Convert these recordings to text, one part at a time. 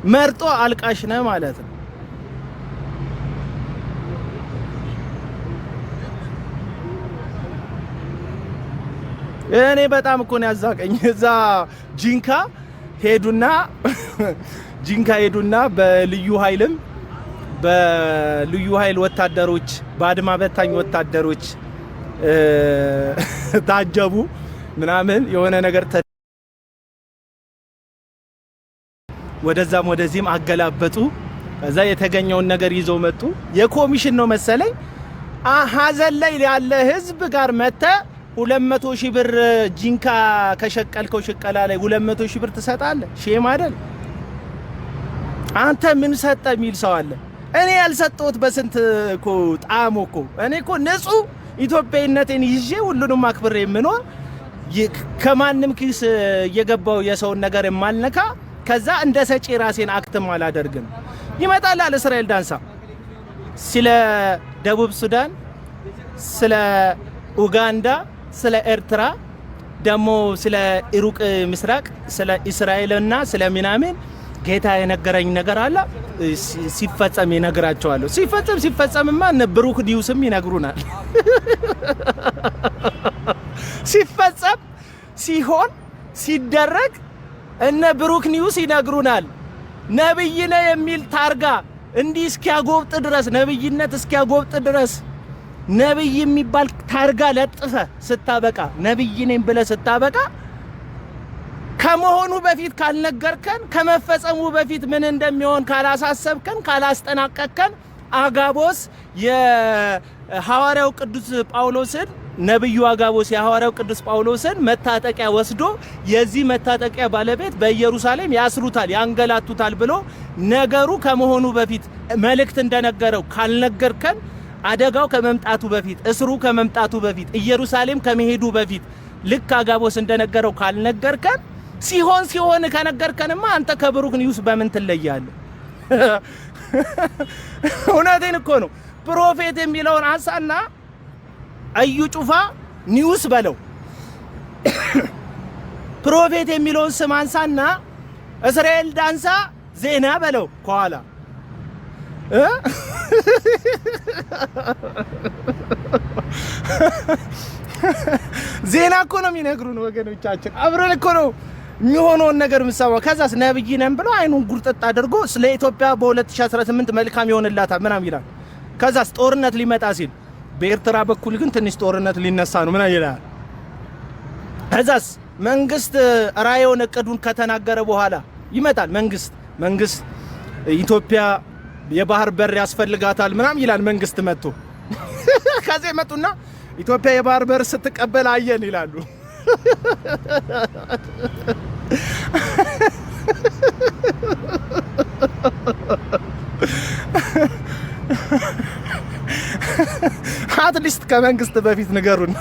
መርጦ አልቃሽ ነህ ማለት ነው። እኔ በጣም እኮ ነው ያዛቀኝ። እዛ ጂንካ ሄዱና በልዩ ኃይል ወታደሮች በአድማ በታኝ ወታደሮች ታጀቡ ምናምን የሆነ ነገር ወደዛም ወደዚህም አገላበጡ። ከዛ የተገኘውን ነገር ይዘው መጡ። የኮሚሽን ነው መሰለኝ ሀዘን ላይ ያለ ህዝብ ጋር መተ 200 ሺህ ብር ጂንካ ከሸቀልከው ሽቀላ ላይ 200 ሺህ ብር ትሰጣለህ? ሼም አይደል? አንተ ምን ሰጠ የሚል ሰው አለ። እኔ ያልሰጠሁት በስንት እኮ ጣም እኮ እኔ እኮ ንጹህ ኢትዮጵያዊነቴን ይዤ ሁሉንም አክብሬ የምኖር ከማንም ኪስ እየገባው የሰውን ነገር የማልነካ ከዛ እንደ ሰጪ ራሴን አክትም አላደርግም። ይመጣል አለ እስራኤል ዳንሳ ስለ ደቡብ ሱዳን፣ ስለ ኡጋንዳ፣ ስለ ኤርትራ ደሞ ስለ ኢሩቅ ምስራቅ፣ ስለ እስራኤልና ስለ ምናምን ጌታ የነገረኝ ነገር አለ። ሲፈጸም ይነግራቸዋለሁ። ሲፈጸምማ እነ ብሩክ ኒውስም ይነግሩናል። ሲፈጸም ሲሆን ሲደረግ እነ ብሩክ ኒውስ ይነግሩናል። ነብይ ነህ የሚል ታርጋ እንዲህ እስኪያጎብጥ ድረስ ነብይነት እስኪያጎብጥ ድረስ ነብይ የሚባል ታርጋ ለጥፈ ስታበቃ ነብይ ነኝ ብለህ ስታበቃ ከመሆኑ በፊት ካልነገርከን ከመፈጸሙ በፊት ምን እንደሚሆን ካላሳሰብከን ካላስጠናቀቅከን አጋቦስ የሐዋርያው ቅዱስ ጳውሎስን ነብዩ አጋቦስ የሐዋርያው ቅዱስ ጳውሎስን መታጠቂያ ወስዶ የዚህ መታጠቂያ ባለቤት በኢየሩሳሌም ያስሩታል ያንገላቱታል ብሎ ነገሩ ከመሆኑ በፊት መልእክት እንደነገረው ካልነገርከን አደጋው ከመምጣቱ በፊት እስሩ ከመምጣቱ በፊት ኢየሩሳሌም ከመሄዱ በፊት ልክ አጋቦስ እንደነገረው ካልነገርከን ሲሆን ከነገርከንማ አንተ ከብሩክ ኒውስ በምን ትለያለህ? እውነቴን እኮ ነው። ፕሮፌት የሚለውን አንሳና እዩ ጩፋ ኒውስ በለው። ፕሮፌት የሚለውን ስም አንሳና እስራኤል ዳንሳ ዜና በለው ከኋላ ዜና እኮ ነው የሚነግሩን ወገኖቻችን። አብረን እኮ ነው የሚሆነውን ነገር ምሳዋ። ከዛስ ነብይ ነን ብሎ አይኑን ጉርጥጥ አድርጎ ስለ ኢትዮጵያ በ2018 መልካም ይሆንላታል ምናም ይላል። ከዛስ ጦርነት ሊመጣ ሲል በኤርትራ በኩል ግን ትንሽ ጦርነት ሊነሳ ነው ምናም ይላል። ከዛስ መንግስት ራእዩን እቅዱን ከተናገረ በኋላ ይመጣል መንግስት ኢትዮጵያ የባህር በር ያስፈልጋታል ምናም ይላል። መንግስት መጥቶ ከዛ መጡና ኢትዮጵያ የባህር በር ስትቀበል አየን ይላሉ። አትሊስት ከመንግስት በፊት ንገሩን፣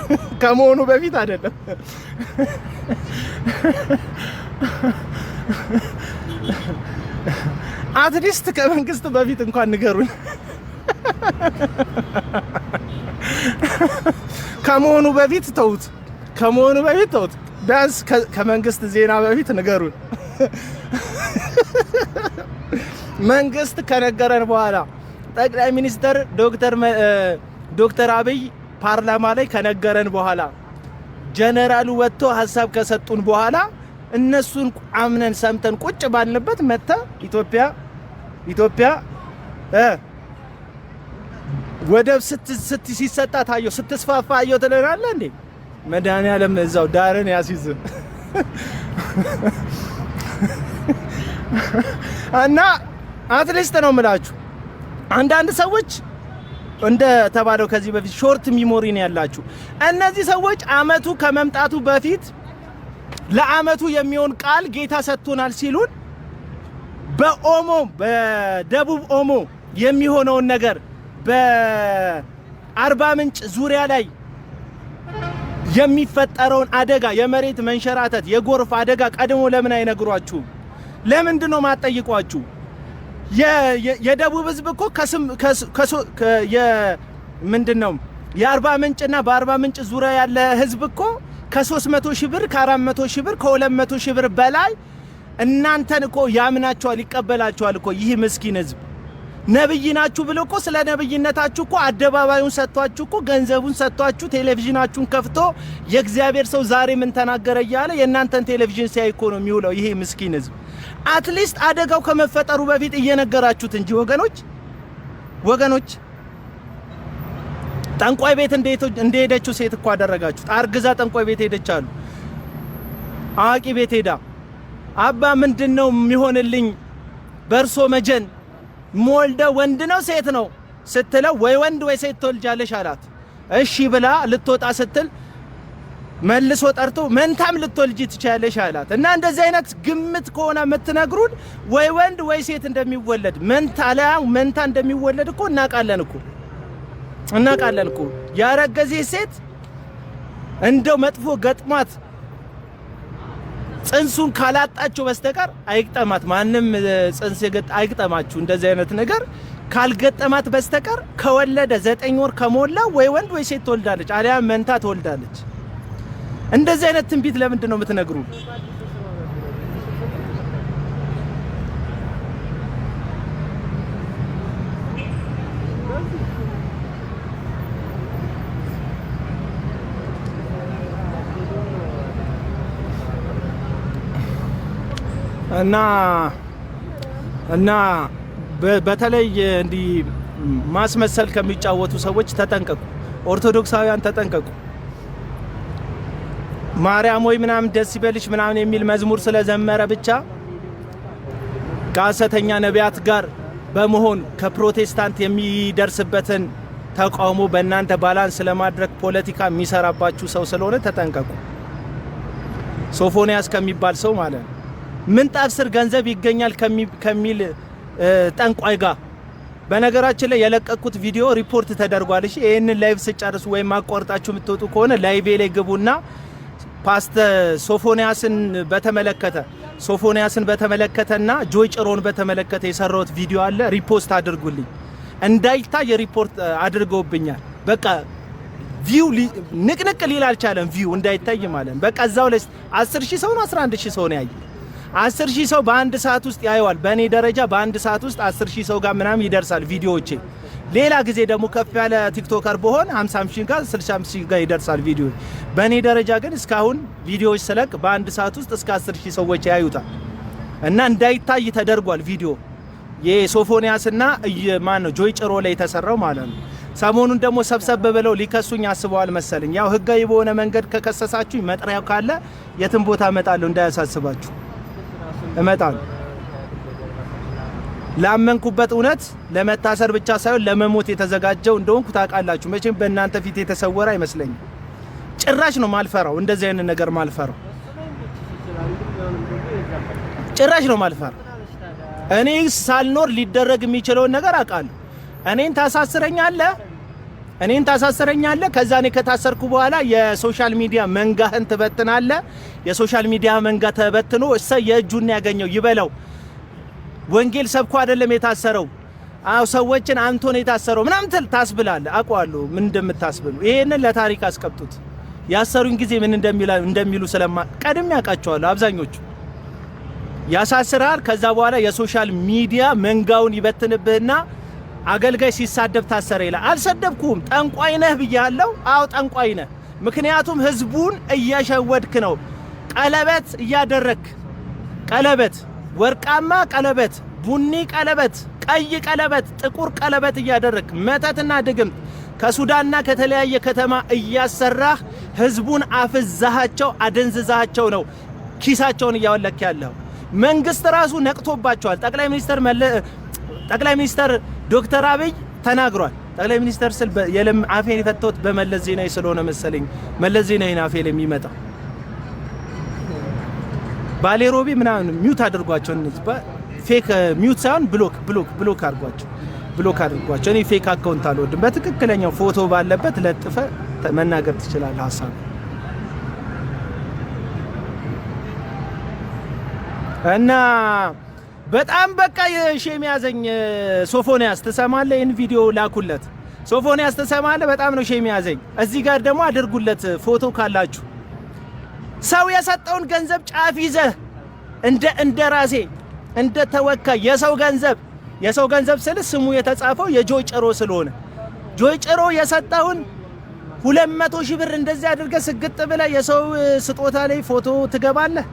ከመሆኑ በፊት አይደለም። አትሊስት ከመንግስት በፊት እንኳን ንገሩን። ከመሆኑ በፊት ተውት። ቢያንስ ከመንግስት ዜና በፊት ንገሩን። መንግስት ከነገረን በኋላ ጠቅላይ ሚኒስትር ዶክተር አብይ ፓርላማ ላይ ከነገረን በኋላ ጀነራሉ ወጥቶ ሀሳብ ከሰጡን በኋላ እነሱን አምነን ሰምተን ቁጭ ባልንበት መጣ ኢትዮጵያ ወደብ ሲሰጣ ታየው ስትስፋፋ አየው ትለናለህ እንዴ? መድኃኒዓለም እዛው ዳርን ያሲዝ እና አትሊስት ነው የምላችሁ። አንዳንድ ሰዎች እንደ ተባለው ከዚህ በፊት ሾርት ሚሞሪ ነው ያላችሁ። እነዚህ ሰዎች አመቱ ከመምጣቱ በፊት ለአመቱ የሚሆን ቃል ጌታ ሰጥቶናል ሲሉን በደቡብ ኦሞ የሚሆነውን ነገር በአርባ ምንጭ ዙሪያ ላይ የሚፈጠረውን አደጋ የመሬት መንሸራተት የጎርፍ አደጋ ቀድሞ ለምን አይነግሯችሁም? ለምንድን ነው ማጠይቋችሁ? የደቡብ ህዝብ እኮ ምንድነው የአርባ ምንጭና በአርባ ምንጭ ዙሪያ ያለ ህዝብ እኮ ከ300 ሺህ ብር ከ400 ሺህ ብር ከ200 ሺህ ብር በላይ እናንተን እኮ ያምናችኋል ይቀበላችኋል እኮ ይህ ምስኪን ህዝብ። ነብይ ናችሁ ብሎ እኮ ስለ ነብይነታችሁ እኮ አደባባዩን ሰጥቷችሁ እኮ ገንዘቡን ሰጥቷችሁ ቴሌቪዥናችሁን ከፍቶ የእግዚአብሔር ሰው ዛሬ ምን ተናገረ እያለ የእናንተን ቴሌቪዥን ሲያይ እኮ ነው የሚውለው ይሄ ምስኪን ህዝብ። አትሊስት አደጋው ከመፈጠሩ በፊት እየነገራችሁት እንጂ ወገኖች ጠንቋይ ቤት እንደሄደችው ሴት እኮ አደረጋችሁት። አርግዛ ጠንቋይ ቤት ሄደች አሉ። አዋቂ ቤት ሄዳ አባ ምንድነው የሚሆንልኝ በርሶ መጀን ሞልደ ወንድ ነው ሴት ነው ስትለው ወይ ወንድ ወይ ሴት ትወልጃለሽ አላት። እሺ ብላ ልትወጣ ስትል መልሶ ጠርቶ መንታም ልትወልጂ ትችያለሽ አላት። እና እንደዚህ አይነት ግምት ከሆነ የምትነግሩን ወይ ወንድ ወይ ሴት እንደሚወለድ መንታ እንደሚወለድ እኮ እናውቃለን እኮ ያረገዘ ሴት እንደው መጥፎ ገጥሟት ጽንሱን ካላጣችሁ በስተቀር አይግጠማት። ማንም ጽንስ አይግጠማችሁ። እንደዚህ አይነት ነገር ካልገጠማት በስተቀር ከወለደ 9 ወር ከሞላ ወይ ወንድ ወይ ሴት ትወልዳለች፣ አሊያ መንታ ትወልዳለች። እንደዚህ አይነት ትንቢት ለምንድን ነው የምትነግሩ? እና በተለይ እንዲህ ማስመሰል ከሚጫወቱ ሰዎች ተጠንቀቁ። ኦርቶዶክሳውያን ተጠንቀቁ። ማርያም ወይ ምናምን ደስ ይበልሽ ምናምን የሚል መዝሙር ስለዘመረ ብቻ ከሐሰተኛ ነቢያት ጋር በመሆን ከፕሮቴስታንት የሚደርስበትን ተቃውሞ በእናንተ ባላንስ ለማድረግ ፖለቲካ የሚሰራባችሁ ሰው ስለሆነ ተጠንቀቁ። ሶፎንያስ ከሚባል ሰው ማለት ነው። ምንጣፍ ስር ገንዘብ ይገኛል ከሚል ጠንቋይ ጋር በነገራችን ላይ የለቀኩት ቪዲዮ ሪፖርት ተደርጓል። እሺ ይሄንን ላይቭ ስጨርሱ ወይም ማቋርጣችሁ የምትወጡ ከሆነ ላይቭ ላይ ግቡና ፓስተር ሶፎንያስን በተመለከተና ጆይ ጭሮን በተመለከተ የሰራሁት ቪዲዮ አለ። ሪፖስት አድርጉልኝ። እንዳይታይ ሪፖርት አድርገውብኛል። በቃ ቪው ንቅንቅ ሊል አልቻለም። ቪው እንዳይታይ ማለት በቃ እዛው ላይ 10000 ሰው ነው 11000 ሰው ነው ያየ። 10000 ሰው በአንድ ሰዓት ውስጥ ያየዋል። በእኔ ደረጃ በአንድ ሰዓት ውስጥ 10000 ሰው ጋር ምናምን ይደርሳል ቪዲዮዎቼ። ሌላ ጊዜ ደግሞ ከፍ ያለ ቲክቶከር በሆን 50000 ጋር 60000 ጋር ይደርሳል ቪዲዮ። በእኔ ደረጃ ግን እስካሁን ቪዲዮዎች ስለቅ በአንድ ሰዓት ውስጥ እስከ 10000 ሰዎች ያዩታል እና እንዳይታይ ተደርጓል ቪዲዮ የሶፎንያስና ማን ነው ጆይ ጭሮ ላይ የተሰራው ማለት ነው። ሰሞኑን ደግሞ ሰብሰብ ብለው ሊከሱኝ አስበዋል መሰለኝ። ያው ህጋዊ በሆነ መንገድ ከከሰሳችሁ መጥሪያው ካለ የትም ቦታ እመጣለሁ፣ እንዳያሳስባችሁ እመጣለሁ። ላመንኩበት እውነት ለመታሰር ብቻ ሳይሆን ለመሞት የተዘጋጀው እንደሆንኩ ታውቃላችሁ። መቼም በእናንተ ፊት የተሰወረ አይመስለኝም። ጭራሽ ነው ማልፈራው፣ እንደዚህ አይነት ነገር ማልፈራው፣ ጭራሽ ነው ማልፈራው። እኔ ሳልኖር ሊደረግ የሚችለውን ነገር አውቃለሁ። እኔን ታሳስረኛለህ። ከዛ እኔ ከታሰርኩ በኋላ የሶሻል ሚዲያ መንጋህን ትበትናለህ። የሶሻል ሚዲያ መንጋ ተበትኖ የእጁን ያገኘው ይበለው። ወንጌል ሰብኮ አይደለም የታሰረው፣ ሰዎችን አንቶን የታሰረው ምናምን ታስብላለህ። አውቀዋለሁ ምን እንደምታስብሉ። ይሄንን ለታሪክ አስቀምጡት። ያሰሩኝ ጊዜ ምን እንደሚሉ ቀድሜ ያውቃቸዋለሁ። አብዛኞቹ ያሳስራል። ከዛ በኋላ የሶሻል ሚዲያ መንጋውን ይበትንብህና አገልጋይ ሲሳደብ ታሰረ ይላል። አልሰደብኩም፣ ጠንቋይ ነህ ብያለሁ። አዎ ጠንቋይ ነህ። ምክንያቱም ህዝቡን እያሸወድክ ነው። ቀለበት እያደረክ ቀለበት፣ ወርቃማ ቀለበት፣ ቡኒ ቀለበት፣ ቀይ ቀለበት፣ ጥቁር ቀለበት እያደረክ መተትና ድግምት ከሱዳንና ከተለያየ ከተማ እያሰራህ ህዝቡን አፍዛሃቸው አደንዝዛቸው ነው ኪሳቸውን እያወለክ ያለው። መንግስት ራሱ ነቅቶባቸዋል። ጠቅላይ ሚኒስተር ዶክተር አብይ ተናግሯል። ጠቅላይ ሚኒስተር ስል አፌን የፈተውት በመለስ ዜናዊ ስለሆነ መሰለኝ መለስ ዜናዊ አፌ ላይ የሚመጣ ባሌሮቢ ምናምን ሚውት አድርጓቸው። እነዚህ ፌክ ሚውት ሳይሆን ብሎክ አድርጓቸው። እኔ ፌክ አካውንት አልወድም። በትክክለኛው ፎቶ ባለበት ለጥፈ መናገር ትችላለህ ሀሳብ እና በጣም በቃ የሼም ያዘኝ። ሶፎንያስ ትሰማለህ? ይህን ቪዲዮ ላኩለት። ሶፎንያስ ትሰማለህ? በጣም ነው ሼም ያዘኝ። እዚህ ጋር ደግሞ አድርጉለት ፎቶ ካላችሁ። ሰው የሰጠውን ገንዘብ ጫፍ ይዘህ እንደ ራሴ እንደ ተወካይ የሰው ገንዘብ ስል ስሙ የተጻፈው የጆይ ጭሮ ስለሆነ ጆይ ጭሮ የሰጠውን 200,000 ብር እንደዚህ አድርገህ ስግጥ ብለህ የሰው ስጦታ ላይ ፎቶ ትገባለህ?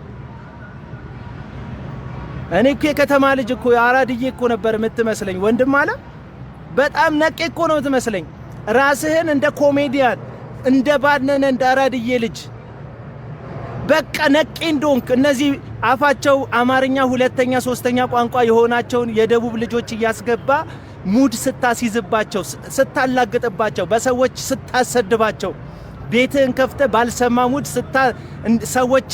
እኔ እኮ የከተማ ልጅ እኮ አራድዬ እኮ ነበር የምትመስለኝ ወንድም አለ። በጣም ነቄ እኮ ነው የምትመስለኝ። ራስህን እንደ ኮሜዲያን እንደ ባነነ እንደ አራድዬ ልጅ በቃ ነቄ እንደሆንክ እነዚህ አፋቸው አማርኛ ሁለተኛ ሶስተኛ ቋንቋ የሆናቸውን የደቡብ ልጆች እያስገባ ሙድ ስታስይዝባቸው፣ ስታላግጥባቸው፣ በሰዎች ስታሰድባቸው፣ ቤትህን ከፍተ ባልሰማ ሙድ ሰዎች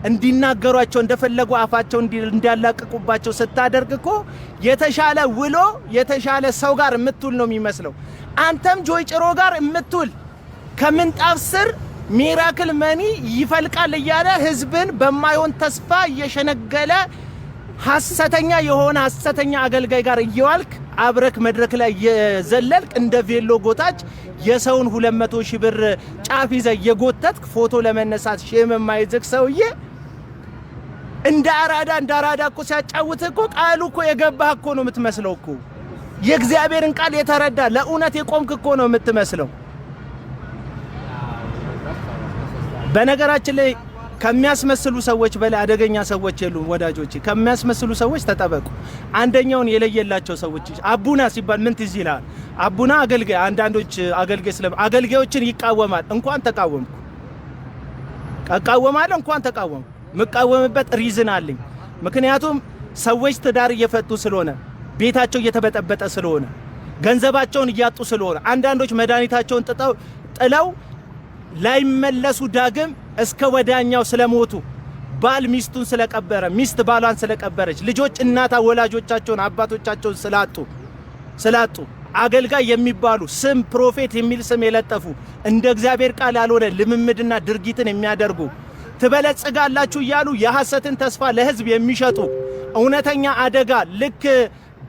እንዲናገሯቸው እንደፈለጉ አፋቸው እንዲያላቅቁባቸው ስታደርግ እኮ የተሻለ ውሎ የተሻለ ሰው ጋር የምትውል ነው የሚመስለው። አንተም ጆይ ጭሮ ጋር የምትውል ከምንጣፍ ስር ሚራክል መኒ ይፈልቃል እያለ ህዝብን በማይሆን ተስፋ እየሸነገለ ሐሰተኛ የሆነ ሐሰተኛ አገልጋይ ጋር እየዋልክ አብረክ መድረክ ላይ የዘለልክ እንደ ቬሎ ጎታች የሰውን 200,000 ብር ጫፍ ይዘ የጎተትክ ፎቶ ለመነሳት ሼም የማይዝክ ሰውዬ እንደ አራዳ እኮ ሲያጫውትህ እኮ ቃሉ እኮ የገባህ እኮ ነው የምትመስለው እኮ። የእግዚአብሔርን ቃል የተረዳ ለእውነት የቆምክ እኮ ነው የምትመስለው። በነገራችን ላይ ከሚያስመስሉ ሰዎች በላይ አደገኛ ሰዎች የሉም ወዳጆቼ። ከሚያስመስሉ ሰዎች ተጠበቁ። አንደኛውን የለየላቸው ሰዎች አቡና ሲባል ምን ትዝ ይላል? አቡና አገልጋይ፣ አንዳንዶች አገልጋዮችን ይቃወማል። እንኳን ተቃወምኩ እቃወማለሁ። እንኳን ተቃወምኩ። መቃወምበት ሪዝን አለኝ። ምክንያቱም ሰዎች ትዳር እየፈቱ ስለሆነ፣ ቤታቸው እየተበጠበጠ ስለሆነ፣ ገንዘባቸውን እያጡ ስለሆነ፣ አንዳንዶች መድኃኒታቸውን ጥለው ላይመለሱ ዳግም እስከ ወዳኛው ስለሞቱ፣ ባል ሚስቱን ስለቀበረ፣ ሚስት ባሏን ስለቀበረች፣ ልጆች እናታ ወላጆቻቸውን አባቶቻቸውን ስላጡ አገልጋይ የሚባሉ ስም ፕሮፌት የሚል ስም የለጠፉ እንደ እግዚአብሔር ቃል ያልሆነ ልምምድና ድርጊትን የሚያደርጉ ትበለጽጋላችሁ እያሉ የሐሰትን ተስፋ ለህዝብ የሚሸጡ እውነተኛ አደጋ ልክ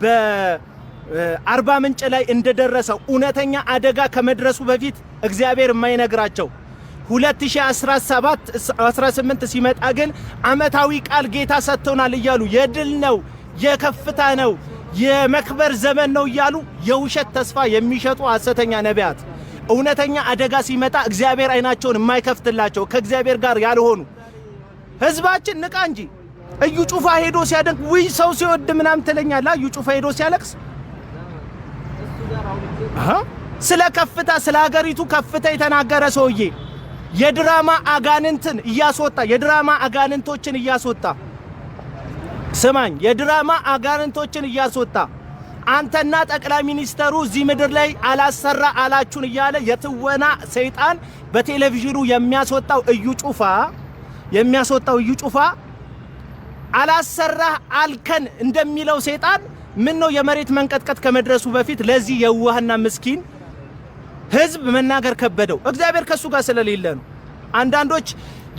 በአርባ ምንጭ ላይ እንደደረሰው እውነተኛ አደጋ ከመድረሱ በፊት እግዚአብሔር የማይነግራቸው 2018 ሲመጣ ግን አመታዊ ቃል ጌታ ሰጥቶናል እያሉ የድል ነው፣ የከፍታ ነው፣ የመክበር ዘመን ነው እያሉ የውሸት ተስፋ የሚሸጡ ሐሰተኛ ነቢያት እውነተኛ አደጋ ሲመጣ እግዚአብሔር አይናቸውን የማይከፍትላቸው ከእግዚአብሔር ጋር ያልሆኑ ህዝባችን ንቃ እንጂ። እዩ ጩፋ ሄዶ ሲያደንቅ ውይ ሰው ሲወድ ምናምን ትለኛለህ። እዩ ጩፋ ሄዶ ሲያለቅስ ስለ ከፍታ ስለ ሀገሪቱ ከፍታ የተናገረ ሰውዬ የድራማ አጋንንትን እያስወጣ የድራማ አጋንንቶችን እያስወጣ ስማኝ፣ የድራማ አጋንንቶችን እያስወጣ አንተና ጠቅላይ ሚኒስተሩ እዚህ ምድር ላይ አላሰራ አላችሁን እያለ የትወና ሰይጣን በቴሌቪዥኑ የሚያስወጣው እዩ ጩፋ አላሰራ አልከን እንደሚለው ሰይጣን ምን ነው የመሬት መንቀጥቀጥ ከመድረሱ በፊት ለዚህ የዋህና ምስኪን ህዝብ መናገር ከበደው? እግዚአብሔር ከሱ ጋር ስለሌለ ነው። አንዳንዶች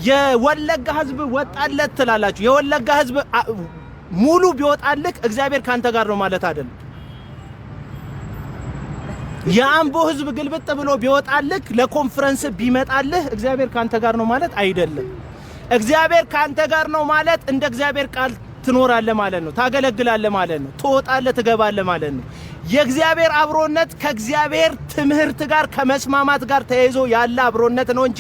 የወለጋ ህዝብ ወጣለት ትላላችሁ። የወለጋ ህዝብ ሙሉ ቢወጣልክ እግዚአብሔር ካንተ ጋር ነው ማለት አይደለም። የአምቦ ህዝብ ግልብጥ ብሎ ቢወጣልክ ለኮንፈረንስ ቢመጣልህ እግዚአብሔር ካንተ ጋር ነው ማለት አይደለም። እግዚአብሔር ካንተ ጋር ነው ማለት እንደ እግዚአብሔር ቃል ትኖራለህ ማለት ነው። ታገለግላለህ ማለት ነው። ትወጣለህ፣ ትገባለህ ማለት ነው። የእግዚአብሔር አብሮነት ከእግዚአብሔር ትምህርት ጋር ከመስማማት ጋር ተያይዞ ያለ አብሮነት ነው እንጂ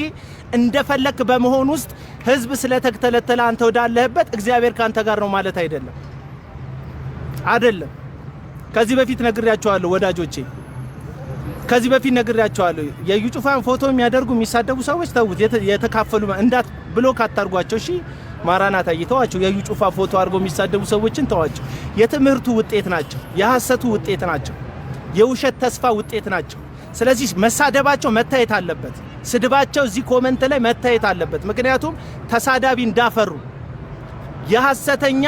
እንደፈለክ በመሆን ውስጥ ህዝብ ስለተከተለተለ አንተ ወዳለህበት እግዚአብሔር ካንተ ጋር ነው ማለት አይደለም። ከዚህ በፊት ነግሬያቸዋለሁ ወዳጆቼ፣ ከዚህ በፊት ነግሬያቸዋለሁ። የዩ ጩፋን ፎቶ የሚያደርጉ የሚሳደቡ ሰዎች ተውት። የተካፈሉ እንዳት ብሎክ አታርጓቸው። እሺ ማራናታ ይተዋቸው። የዩ ጩፋ ፎቶ አድርጎ የሚሳደቡ ሰዎችን ተዋቸው። የትምህርቱ ውጤት ናቸው። የሐሰቱ ውጤት ናቸው። የውሸት ተስፋ ውጤት ናቸው። ስለዚህ መሳደባቸው መታየት አለበት። ስድባቸው እዚህ ኮሜንት ላይ መታየት አለበት። ምክንያቱም ተሳዳቢ እንዳፈሩ የሐሰተኛ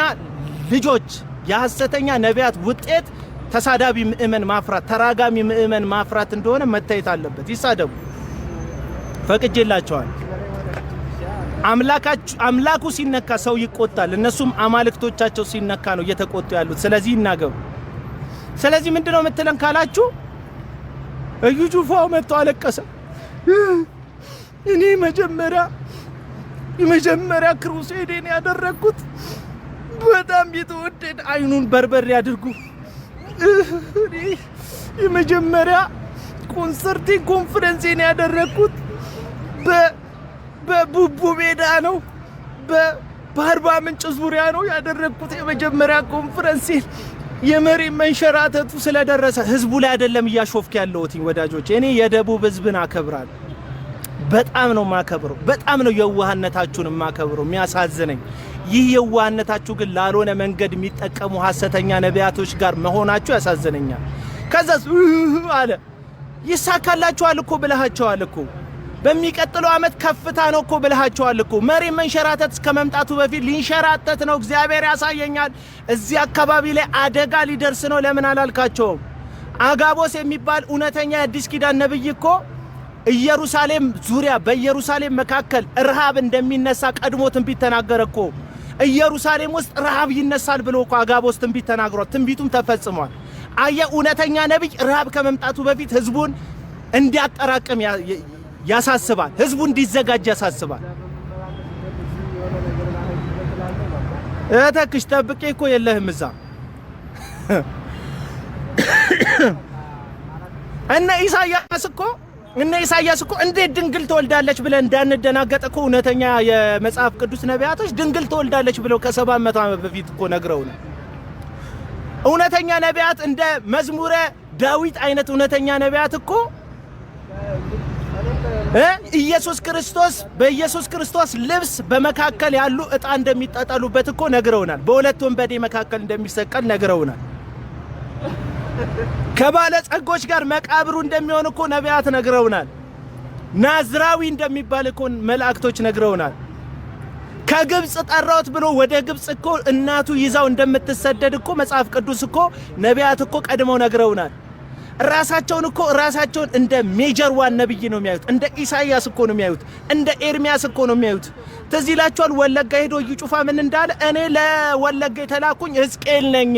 ልጆች የሐሰተኛ ነቢያት ውጤት ተሳዳቢ ምእመን ማፍራት፣ ተራጋሚ ምእመን ማፍራት እንደሆነ መታየት አለበት። ይሳደቡ፣ ፈቅጄላቸዋል። አምላኩ ሲነካ ሰው ይቆጣል። እነሱም አማልክቶቻቸው ሲነካ ነው እየተቆጡ ያሉት። ስለዚህ ይናገሩ። ስለዚህ ምንድነው የምትለን ካላችሁ እዩ ጩፋው መጥቶ አለቀሰ። እኔ መጀመሪያ ክሩሴዴን ያደረኩት በጣም የተወደደ አይኑን በርበሬ አድርጉ። የመጀመሪያ ኮንፈረንሴን ያደረኩት በቡቡ ሜዳ ነው። በአርባ ምንጭ ዙሪያ ነው ያደረኩት የመጀመሪያ ኮንፈረንሴን። የመሬት መንሸራተቱ ስለደረሰ ህዝቡ ላይ አይደለም እያሾፍክ ያለሁት ወዳጆች። እኔ የደቡብ ህዝብን አከብራለሁ። በጣም ነው ማከብረው። በጣም ነው የዋህነታችሁን ማከብረው። የሚያሳዝነኝ ይህ የዋህነታችሁ ግን ላልሆነ መንገድ የሚጠቀሙ ሐሰተኛ ነቢያቶች ጋር መሆናችሁ ያሳዝነኛል። ከዛስ አለ ይሳካላችኋል እኮ ብለሃቸዋል እኮ በሚቀጥለው ዓመት ከፍታ ነው እኮ ብለሃቸዋል እኮ። መሬት መንሸራተት ከመምጣቱ በፊት ሊንሸራተት ነው እግዚአብሔር ያሳየኛል። እዚህ አካባቢ ላይ አደጋ ሊደርስ ነው። ለምን አላልካቸውም? አጋቦስ የሚባል እውነተኛ የአዲስ ኪዳን ነብይ እኮ ኢየሩሳሌም ዙሪያ በኢየሩሳሌም መካከል ረሃብ እንደሚነሳ ቀድሞ ትንቢት ተናገረ እኮ። ኢየሩሳሌም ውስጥ ረሃብ ይነሳል ብሎ እኮ አጋቦስ ትንቢት ተናግሯል። ትንቢቱም ተፈጽሟል። አየ እውነተኛ ነብይ ረሃብ ከመምጣቱ በፊት ህዝቡን እንዲያጠራቅም ያሳስባል። ህዝቡ እንዲዘጋጅ ያሳስባል። እተክሽ ጠብቄ እኮ የለህም እዛ እነ ኢሳያስ እኮ እንዴት ድንግል ትወልዳለች ብለን እንዳንደናገጥ እኮ እውነተኛ የመጽሐፍ ቅዱስ ነቢያቶች ድንግል ትወልዳለች ብለው ከ700 ዓመት በፊት እኮ ነግረውናል። እውነተኛ ነቢያት እንደ መዝሙረ ዳዊት አይነት እውነተኛ ነቢያት እኮ በኢየሱስ ክርስቶስ ልብስ በመካከል ያሉ ዕጣ እንደሚጣጣሉበት እኮ ነግረውናል። በሁለት ወንበዴ መካከል እንደሚሰቀል ነግረውናል። ከባለ ጸጎች ጋር መቃብሩ እንደሚሆን እኮ ነቢያት ነግረውናል። ናዝራዊ እንደሚባል እኮ መላእክቶች ነግረውናል። ከግብጽ ጠራውት ብሎ ወደ ግብጽ እኮ እናቱ ይዛው እንደምትሰደድ እኮ መጽሐፍ ቅዱስ እኮ ነቢያት እኮ ቀድመው ነግረውናል። ራሳቸውን እንደ ሜጀር ዋን ነብይ ነው የሚያዩት። እንደ ኢሳያስ እኮ ነው የሚያዩት። እንደ ኤርሚያስ እኮ ነው የሚያዩት። ትዝ ይላችኋል ወለጋ ሄዶ እዩ ጩፋ ምን እንዳለ? እኔ ለወለጋ የተላኩኝ ሕዝቅኤል ነኝ።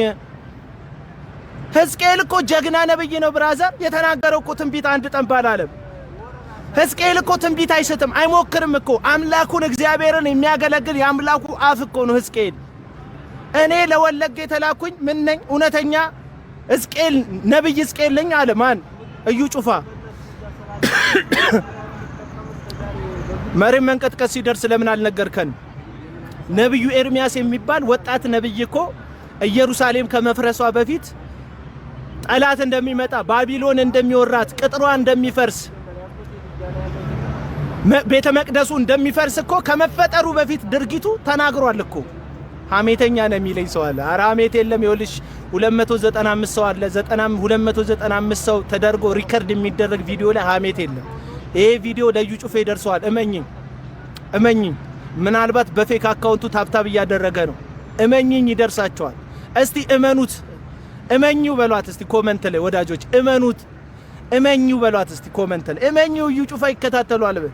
ሕዝቅኤል እኮ ጀግና ነብይ ነው ብራዘር። የተናገረው እኮ ትንቢት አንድ ጠንባ አላለም። ሕዝቅኤል እኮ ትንቢት አይስትም አይሞክርም እኮ። አምላኩን እግዚአብሔርን የሚያገለግል የአምላኩ አፍ እኮ ነው ሕዝቅኤል። እኔ ለወለጋ የተላኩኝ ምን ነኝ? እውነተኛ ሕዝቅኤል ነብይ ሕዝቅኤል ነኝ አለ። ማን? እዩ ጩፋ። መሬት መንቀጥቀጥ ሲደርስ ለምን አልነገርከን? ነብዩ ኤርሚያስ የሚባል ወጣት ነብይ እኮ ኢየሩሳሌም ከመፍረሷ በፊት ጠላት እንደሚመጣ፣ ባቢሎን እንደሚወራት፣ ቅጥሯ እንደሚፈርስ፣ ቤተ መቅደሱ እንደሚፈርስ እኮ ከመፈጠሩ በፊት ድርጊቱ ተናግሯል እኮ። ሐሜተኛ ነው የሚለኝ ሰው አለ። ኧረ ሐሜት የለም። ይኸውልሽ 295 ሰው አለ። 295 ሰው ተደርጎ ሪከርድ የሚደረግ ቪዲዮ ላይ ሐሜት የለም። ይሄ ቪዲዮ ለዩ ጩፌ ደርሷል። እመኝኝ። ምናልባት በፌክ አካውንቱ ታብታብ እያደረገ ነው። እመኝኝ ይደርሳቸዋል። እስቲ እመኙ በሏት እስቲ ኮሜንት ላይ ወዳጆች፣ እመኙ በሏት እስቲ ኮሜንት ላይ እመኙ። እዩ ጩፋ ይከታተሏል በል።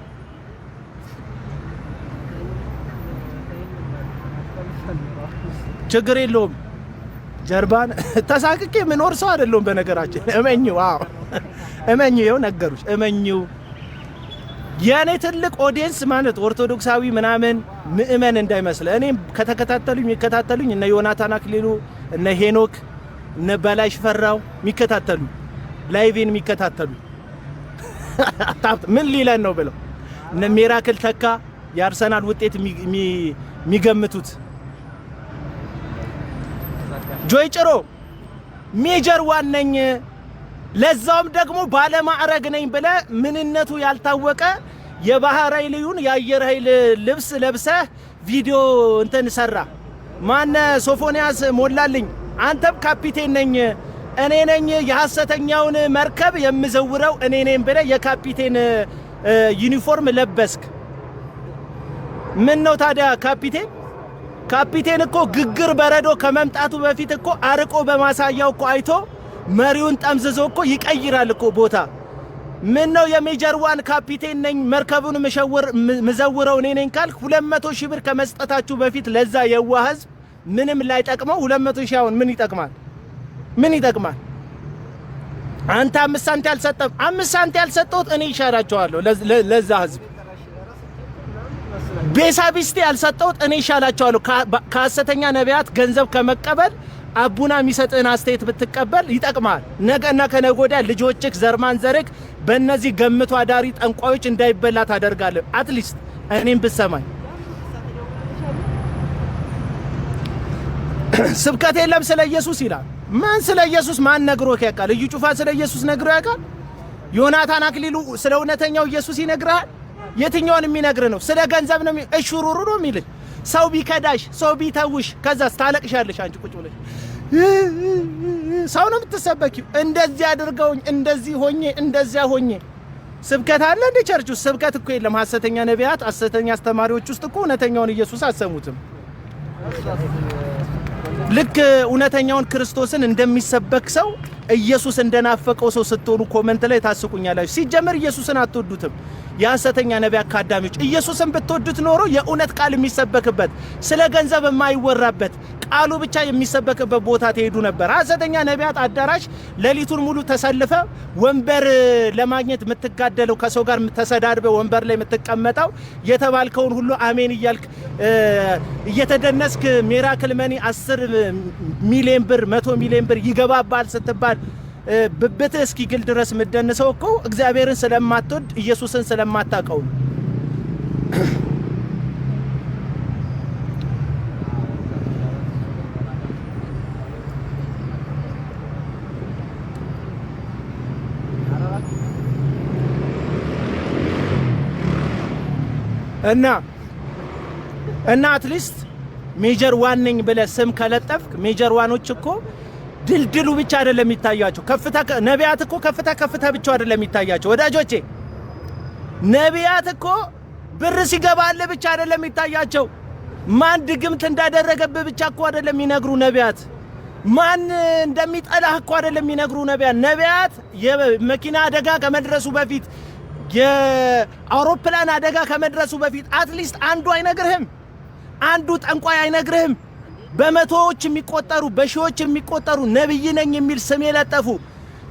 ችግር የለውም። ጀርባን ተሳቅቄ ምኖር ሰው አይደለም በነገራችን። እመኙ። አዎ እመኙ። ይኸው ነገሩሽ። እመኙ። የኔ ትልቅ ኦዲየንስ ማለት ኦርቶዶክሳዊ ምናምን ምእመን እንዳይመስል። እኔም የሚከታተሉኝ እነ ዮናታን አክሊሉ፣ እነ ሄኖክ፣ እነ በላይ ሽፈራው የሚከታተሉ ላይቬን የሚከታተሉ ምን ሊለን ነው ብለው እነ ሚራክል ተካ የአርሰናል ውጤት የሚገምቱት ጆይ ጭሮ ሜጀር ዋን ነኝ ለዛውም ደግሞ ባለማዕረግ ነኝ ብለ ምንነቱ ያልታወቀ የባህር ኃይሉን የአየር ኃይል ልብስ ለብሰህ ቪዲዮ እንትን ሰራ። ማነ ሶፎንያስ ሞላልኝ። አንተም ካፒቴን ነኝ እኔ ነኝ የሐሰተኛውን መርከብ የምዘውረው እኔ ነኝ ብለ የካፒቴን ዩኒፎርም ለበስክ። ምን ነው ታዲያ ካፒቴን እኮ ግግር በረዶ ከመምጣቱ በፊት እኮ አርቆ በማሳያው እኮ አይቶ መሪውን ጠምዝዞ እኮ ይቀይራል እኮ ቦታ። ምን ነው የሜጀር ዋን ካፒቴን ነኝ መርከቡን ምዘውረው እኔ ነኝ ካልክ 200 ሺህ ብር ከመስጠታችሁ በፊት ለዛ የዋህ ህዝብ ምንም ላይ ጠቅመው 200 ሺህ አሁን ምን ይጠቅማል? አንተ 5 ሳንቲም አልሰጠም። 5 ሳንቲም ያልሰጠሁት እኔ ይሻራቸዋለሁ ለዛ ህዝብ። ቤሳቢስቲ ያልሰጠውት እኔ ይሻላቸዋለሁ ከሐሰተኛ ነቢያት ገንዘብ ከመቀበል አቡና የሚሰጥህን አስተያየት ብትቀበል ይጠቅማል። ነገና ከነገ ወዲያ ልጆችህ ዘርማን ዘርክ በእነዚህ ገምቶ አዳሪ ጠንቋዮች እንዳይበላ ታደርጋለህ። አትሊስት እኔም ብሰማኝ ስብከት የለም ስለ ኢየሱስ ይላል። ማን ስለ ኢየሱስ ማን ነግሮህ ያውቃል? እዩ ጩፋ ስለ ኢየሱስ ነግሮ ያውቃል? ዮናታን አክሊሉ ስለ እውነተኛው ኢየሱስ ይነግራል? የትኛውን የሚነግር ነው? ስለ ገንዘብ ነው እሹሩሩ ነው የሚልህ? ሰው ቢከዳሽ ሰው ቢተውሽ ከዛስ ታለቅሻለሽ አንቺ ቁጭ ብለሽ ሰው ነው የምትሰበኪው። እንደዚህ አድርገውኝ እንደዚህ ሆኜ እንደዚያ ሆኜ ስብከት አለ እንደ ቸርች ውስጥ? ስብከት እኮ የለም። ሐሰተኛ ነቢያት ሐሰተኛ አስተማሪዎች ውስጥ እኮ እውነተኛውን ኢየሱስ አሰሙትም። ልክ እውነተኛውን ክርስቶስን እንደሚሰበክ ሰው ኢየሱስ እንደናፈቀው ሰው ስትሆኑ ኮሜንት ላይ ታስቁኛላችሁ። ሲጀመር ኢየሱስን አትወዱትም የሐሰተኛ ነቢያት አካዳሚዎች። ኢየሱስን ብትወዱት ኖሮ የእውነት ቃል የሚሰበክበት ስለ ገንዘብ የማይወራበት ቃሉ ብቻ የሚሰበክበት ቦታ ትሄዱ ነበር። ሐሰተኛ ነቢያት አዳራሽ ሌሊቱን ሙሉ ተሰልፈ ወንበር ለማግኘት የምትጋደለው ከሰው ጋር ተሰዳድበ ወንበር ላይ የምትቀመጠው የተባልከውን ሁሉ አሜን እያልክ እየተደነስክ ሚራክል መኒ 10 ሚሊዮን ብር 100 ሚሊዮን ብር ይገባባል ስትባል ብብት እስኪ ግል ድረስ ምደነሰው እኮ እግዚአብሔርን ስለማትወድ ኢየሱስን ስለማታቀው እና አትሊስት ሜጀር ዋን ነኝ ብለ ስም ከለጠፍክ ሜጀር ዋኖች እኮ ድልድሉ ብቻ አይደለም የሚታያቸው። ከፍታ ነቢያት እኮ ከፍታ ብቻ አይደለም የሚታያቸው ወዳጆቼ። ነቢያት እኮ ብር ሲገባል ብቻ አይደለም የሚታያቸው። ማን ድግምት እንዳደረገብህ ብቻ እኮ አይደለም የሚነግሩ ነቢያት። ማን እንደሚጠላህ እኮ አይደለም የሚነግሩ ነቢያት። ነቢያት የመኪና አደጋ ከመድረሱ በፊት የአውሮፕላን አደጋ ከመድረሱ በፊት አትሊስት አንዱ አይነግርህም? አንዱ ጠንቋይ አይነግርህም? በመቶዎች የሚቆጠሩ በሺዎች የሚቆጠሩ ነብይ ነኝ የሚል ስም የለጠፉ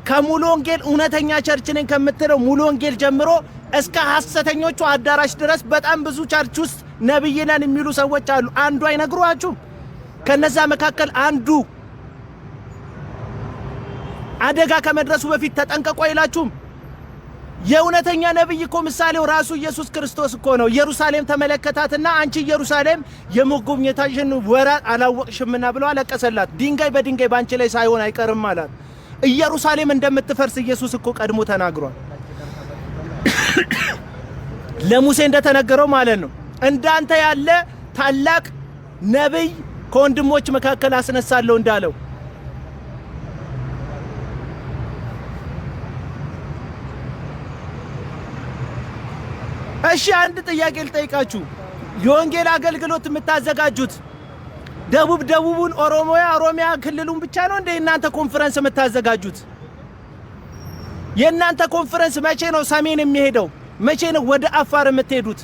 ከሙሉ ወንጌል እውነተኛ ቸርች ነኝ ከምትለው ሙሉ ወንጌል ጀምሮ እስከ ሐሰተኞቹ አዳራሽ ድረስ በጣም ብዙ ቸርች ውስጥ ነብይ ነን የሚሉ ሰዎች አሉ። አንዱ አይነግሯችሁም? ከነዛ መካከል አንዱ አደጋ ከመድረሱ በፊት ተጠንቀቁ አይላችሁም? የእውነተኛ ነብይ እኮ ምሳሌው ራሱ ኢየሱስ ክርስቶስ እኮ ነው። ኢየሩሳሌም ተመለከታትና አንቺ ኢየሩሳሌም የመጎብኘታሽን ወራት አላወቅሽምና ብሎ አለቀሰላት። ድንጋይ በድንጋይ ባንቺ ላይ ሳይሆን አይቀርም አላት። ኢየሩሳሌም እንደምትፈርስ ኢየሱስ እኮ ቀድሞ ተናግሯል። ለሙሴ እንደተነገረው ማለት ነው። እንዳንተ ያለ ታላቅ ነብይ ከወንድሞች መካከል አስነሳለሁ እንዳለው እሺ አንድ ጥያቄ ልጠይቃችሁ። የወንጌል አገልግሎት የምታዘጋጁት ደቡቡን ኦሮሚያ ክልሉን ብቻ ነው እንዴ? እናንተ ኮንፈረንስ የምታዘጋጁት የእናንተ ኮንፈረንስ መቼ ነው ሰሜን የሚሄደው? መቼ ነው ወደ አፋር የምትሄዱት?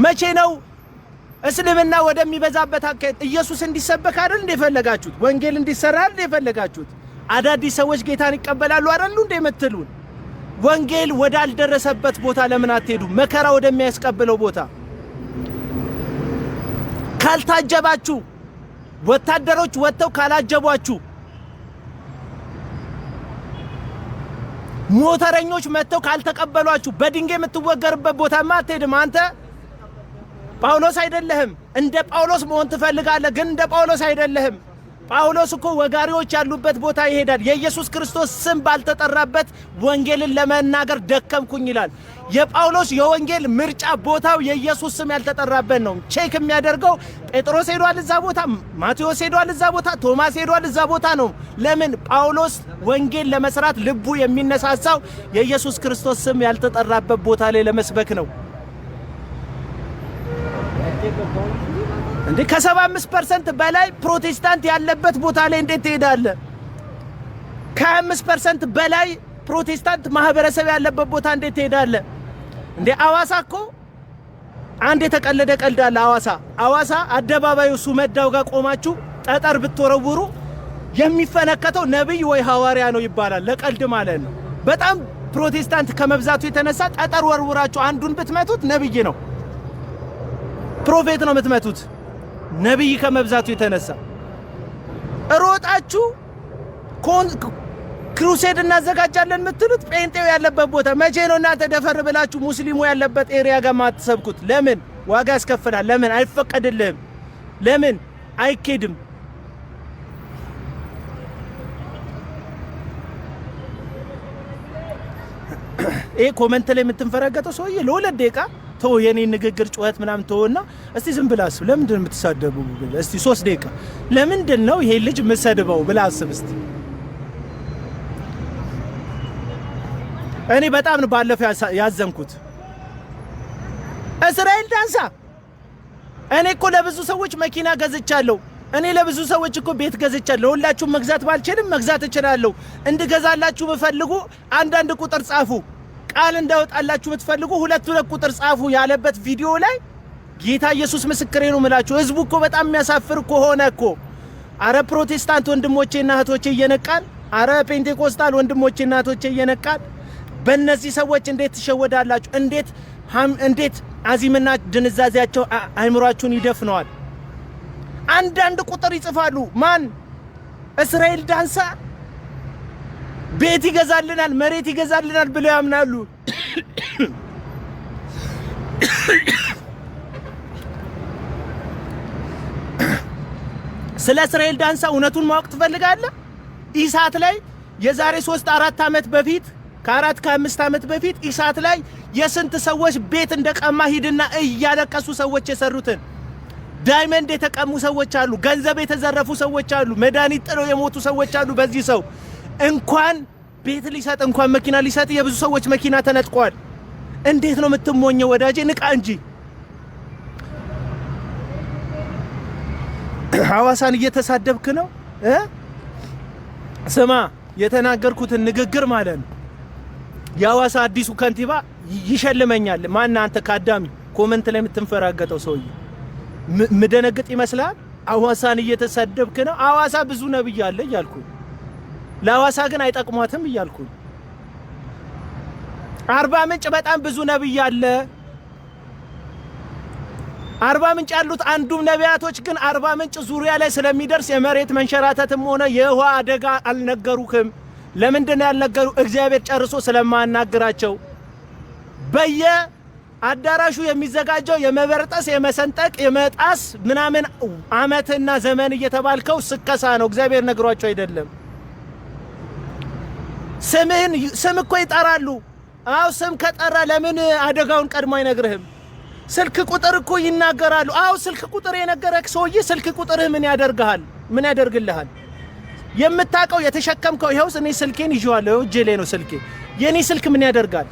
መቼ ነው እስልምና ወደሚበዛበት አካባቢ ኢየሱስ እንዲሰበክ አይደል እንደ ፈለጋችሁት? ወንጌል እንዲሰራ አይደል የፈለጋችሁት? አዳዲስ ሰዎች ጌታን ይቀበላሉ አይደል እንደ የምትሉን? ወንጌል ወዳልደረሰበት ቦታ ለምን አትሄዱ? መከራ ወደሚያስቀብለው ቦታ ካልታጀባችሁ፣ ወታደሮች ወጥተው ካላጀቧችሁ፣ ሞተረኞች መጥተው ካልተቀበሏችሁ በድንጋይ የምትወገርበት ቦታማ አትሄድም። አንተ ጳውሎስ አይደለህም። እንደ ጳውሎስ መሆን ትፈልጋለህ፣ ግን እንደ ጳውሎስ አይደለህም። ጳውሎስ እኮ ወጋሪዎች ያሉበት ቦታ ይሄዳል። የኢየሱስ ክርስቶስ ስም ባልተጠራበት ወንጌልን ለመናገር ደከምኩኝ ይላል። የጳውሎስ የወንጌል ምርጫ ቦታው የኢየሱስ ስም ያልተጠራበት ነው። ቼክ የሚያደርገው ጴጥሮስ ሄዷል እዛ ቦታ፣ ማቴዎስ ሄዷል እዛ ቦታ፣ ቶማስ ሄዷል እዛ ቦታ ነው። ለምን? ጳውሎስ ወንጌል ለመስራት ልቡ የሚነሳሳው የኢየሱስ ክርስቶስ ስም ያልተጠራበት ቦታ ላይ ለመስበክ ነው። እንዴ ከ75% በላይ ፕሮቴስታንት ያለበት ቦታ ላይ እንዴት ትሄዳለህ? ከ5% በላይ ፕሮቴስታንት ማህበረሰብ ያለበት ቦታ እንዴት ትሄዳለህ? እንዴ አዋሳ እኮ አንድ የተቀለደ ቀልድ አለ። አዋሳ አደባባዩ ሱመዳው ጋር ቆማችሁ ጠጠር ብትወረውሩ የሚፈነከተው ነብይ ወይ ሐዋርያ ነው ይባላል። ለቀልድ ማለት ነው። በጣም ፕሮቴስታንት ከመብዛቱ የተነሳ ጠጠር ወርውራችሁ አንዱን ብትመቱት ነብይ ነው። ፕሮፌት ነው የምትመቱት ነብይ ከመብዛቱ የተነሳ ሮጣችሁ ክሩሴድ እናዘጋጃለን የምትሉት ጴንጤው ያለበት ቦታ መቼ ነው እናንተ ደፈር ብላችሁ ሙስሊሙ ያለበት ኤሪያ ጋር ማትሰብኩት? ለምን ዋጋ ያስከፍላል? ለምን አይፈቀድልህም? ለምን አይኬድም? ይሄ ኮሜንት ላይ የምትንፈረገጠው ሰውዬ ለሁለት ደቂቃ ተው፣ የኔ ንግግር ጩኸት ምናምን ተውና እስቲ ዝም ብላ አስብ። ለምንድን ነው የምትሳደቡ? እስቲ 3 ደቂቃ ለምንድን ነው ይሄ ልጅ የምትሰድበው ብላ አስብ እስቲ። እኔ በጣም ነው ባለፈው ያዘንኩት። እስራኤል ዳንሳ እኔ እኮ ለብዙ ሰዎች መኪና ገዝቻለሁ። እኔ ለብዙ ሰዎች እኮ ቤት ገዝቻለሁ። ሁላችሁም መግዛት ባልችልም መግዛት እችላለሁ። እንድገዛላችሁ ብፈልጉ አንዳንድ ቁጥር ጻፉ። ቃል እንዳወጣላችሁ ብትፈልጉ 2 ቁጥር ጻፉ ያለበት ቪዲዮ ላይ ጌታ ኢየሱስ ምስክሬ ነው የምላችሁ። ህዝቡ እኮ በጣም የሚያሳፍር እኮ ሆነ እኮ። አረ ፕሮቴስታንት ወንድሞቼና እህቶቼ እየነቃን፣ አረ ፔንቴኮስታል ወንድሞቼና እህቶቼ እየነቃን በእነዚህ ሰዎች እንዴት ትሸወዳላችሁ? እንዴት አዚምና ድንዛዜያቸው አይምሯችሁን ይደፍነዋል? አንዳንድ ቁጥር ይጽፋሉ። ማን? እስራኤል ዳንሳ ቤት ይገዛልናል፣ መሬት ይገዛልናል ብለው ያምናሉ። ስለ እስራኤል ዳንሳ እውነቱን ማወቅ ትፈልጋለህ? ኢሳት ላይ የዛሬ 3-4 ዓመት በፊት ከ4-5 ዓመት በፊት ኢሳት ላይ የስንት ሰዎች ቤት እንደቀማ ሂድና እያለቀሱ ሰዎች የሰሩትን ዳይመንድ የተቀሙ ሰዎች አሉ፣ ገንዘብ የተዘረፉ ሰዎች አሉ፣ መድኃኒት ጥለው የሞቱ ሰዎች አሉ። በዚህ ሰው እንኳን ቤት ሊሰጥ እንኳን መኪና ሊሰጥ የብዙ ሰዎች መኪና ተነጥቋል። እንዴት ነው የምትሞኘው ወዳጄ? ንቃ እንጂ። ሐዋሳን እየተሳደብክ ነው። ስማ የተናገርኩትን ንግግር ማለት ነው የሐዋሳ አዲሱ ከንቲባ ይሸልመኛል። ማን አንተ ካዳሚ ኮሜንት ላይ የምትንፈራገጠው ሰውዬ ምደነግጥ ይመስላል? ሐዋሳን እየተሳደብክ ነው። ሐዋሳ ብዙ ነብይ አለ እያልኩ ለሐዋሳ ግን አይጠቅሟትም እያልኩ። አርባ ምንጭ በጣም ብዙ ነብይ አለ። አርባ ምንጭ ያሉት አንዱም ነቢያቶች ግን አርባ ምንጭ ዙሪያ ላይ ስለሚደርስ የመሬት መንሸራተትም ሆነ የውሃ አደጋ አልነገሩክም። ለምንድን ነው ያልነገሩ? እግዚአብሔር ጨርሶ ስለማያናግራቸው። በየአዳራሹ የሚዘጋጀው የመበርጠስ የመሰንጠቅ የመጣስ ምናምን አመትና ዘመን እየተባልከው ስከሳ ነው። እግዚአብሔር ነግሯቸው አይደለም። ስም እኮ ይጠራሉ። አው ስም ከጠራ ለምን አደጋውን ቀድሞ አይነግርህም? ስልክ ቁጥር እኮ ይናገራሉ። አው ስልክ ቁጥር የነገረክ ሰውዬ ስልክ ቁጥርህ ምን ያደርጋል? ምን ያደርግልሃል? የምታቀው የተሸከምከው ይኸውስ እኔ ስልኬን ይዤዋለሁ፣ እጄ ላይ ነው ስልኬ። የኔ ስልክ ምን ያደርጋል?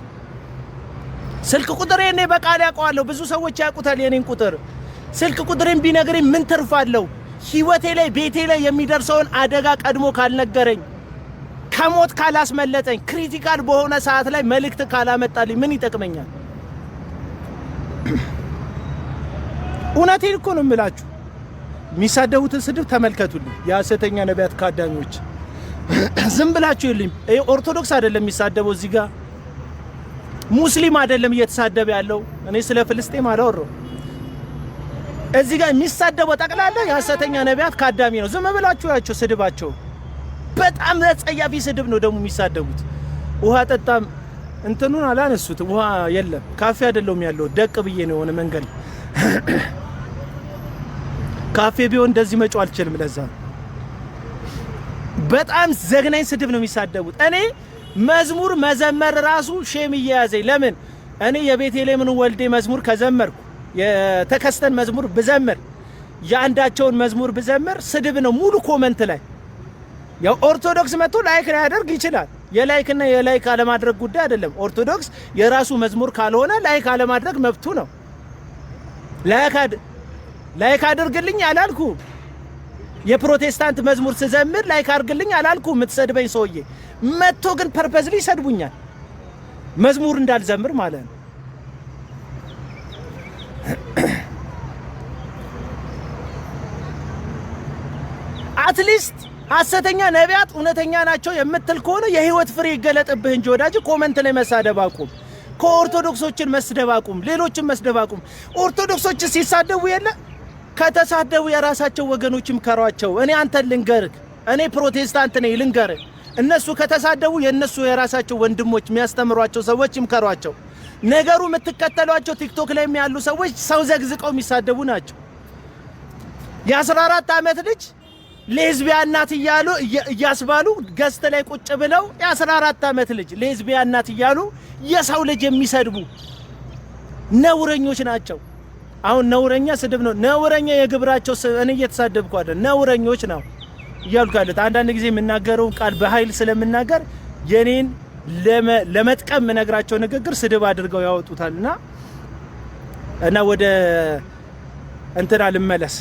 ስልክ ቁጥሬ እኔ በቃል ያውቀዋለሁ። ብዙ ሰዎች ያውቁታል የኔን ቁጥር። ስልክ ቁጥሬን ቢነግረኝ ምን ትርፋለሁ? ህይወቴ ላይ ቤቴ ላይ የሚደርሰውን አደጋ ቀድሞ ካልነገረኝ፣ ከሞት ካላስመለጠኝ፣ ክሪቲካል በሆነ ሰዓት ላይ መልእክት ካላመጣልኝ ምን ይጠቅመኛል? እውነቴን እኮ ነው የምላችሁ። የሚሳደቡትን ስድብ ተመልከቱልኝ። የሐሰተኛ ነቢያት ካዳሚዎች ዝም ብላችሁ ይልኝ። ኦርቶዶክስ አይደለም የሚሳደበው እዚህ ጋር፣ ሙስሊም አይደለም እየተሳደበ ያለው። እኔ ስለ ፍልስጤም አላወራው። እዚህ ጋር የሚሳደበው ጠቅላላ የሐሰተኛ ነቢያት ካዳሚ ነው። ዝም ብላችሁ ያቸው ስድባቸው በጣም ጸያፊ ስድብ ነው ደግሞ የሚሳደቡት። ውሃ ጠጣም እንትኑን አላነሱት። ውሃ የለም ካፌ አይደለም ያለው፣ ደቅ ብዬ ነው የሆነ መንገድ ካፌ ቢሆን እንደዚህ መጮህ አልችልም። ለዛ በጣም ዘግናኝ ስድብ ነው የሚሳደቡት። እኔ መዝሙር መዘመር ራሱ ሼም እየያዘኝ። ለምን እኔ የቤተልሔምን ወልዴ መዝሙር ከዘመርኩ የተከስተን መዝሙር ብዘምር የአንዳቸውን መዝሙር ብዘምር ስድብ ነው ሙሉ ኮመንት ላይ። ያው ኦርቶዶክስ መጥቶ ላይክ ያደርግ ይችላል። የላይክና የላይክ አለማድረግ ጉዳይ አይደለም። ኦርቶዶክስ የራሱ መዝሙር ካልሆነ ላይክ አለማድረግ መብቱ ነው። ላይክ አድርግልኝ አላልኩ። የፕሮቴስታንት መዝሙር ስዘምር ላይክ አድርግልኝ አላልኩ። የምትሰድበኝ ሰውዬ መጥቶ ግን ፐርፐዝሊ ይሰድቡኛል፣ መዝሙር እንዳልዘምር ማለት ነው። አትሊስት ሐሰተኛ ነቢያት እውነተኛ ናቸው የምትል ከሆነ የህይወት ፍሬ ይገለጥብህ እንጂ ወዳጅ ኮሜንት ላይ መሳደብ አቁም። ከኦርቶዶክሶችን መስደባቁም ሌሎችን መስደባቁም ኦርቶዶክሶች ሲሳደቡ የለ ከተሳደቡ የራሳቸው ወገኖችም ከሯቸው እኔ አንተ ልንገርክ እኔ ፕሮቴስታንት ነኝ ልንገርክ እነሱ ከተሳደቡ የነሱ የራሳቸው ወንድሞች የሚያስተምሯቸው ሰዎች ይምከሯቸው ነገሩ የምትከተሏቸው ቲክቶክ ላይ ያሉ ሰዎች ሰው ዘግዝቀው የሚሳደቡ ናቸው የ14 ዓመት ልጅ ሌዝቢያን ናት ይያሉ ያስባሉ ገስት ላይ ቁጭ ብለው የ14 ዓመት ልጅ ሌዝቢያን ናት ይያሉ የሰው ልጅ የሚሰድቡ ነውረኞች ናቸው አሁን ነውረኛ ስድብ ነው ነውረኛ የግብራቸው እኔ እየተሳደብኩ አይደል ነውረኞች ነው ይያልካለት አንዳንድ ጊዜ የምናገረው ቃል በኃይል ስለምናገር የኔን ለመጥቀም ነግራቸው ንግግር ስድብ አድርገው ያወጡታልና እና ወደ እንትና ልመለስ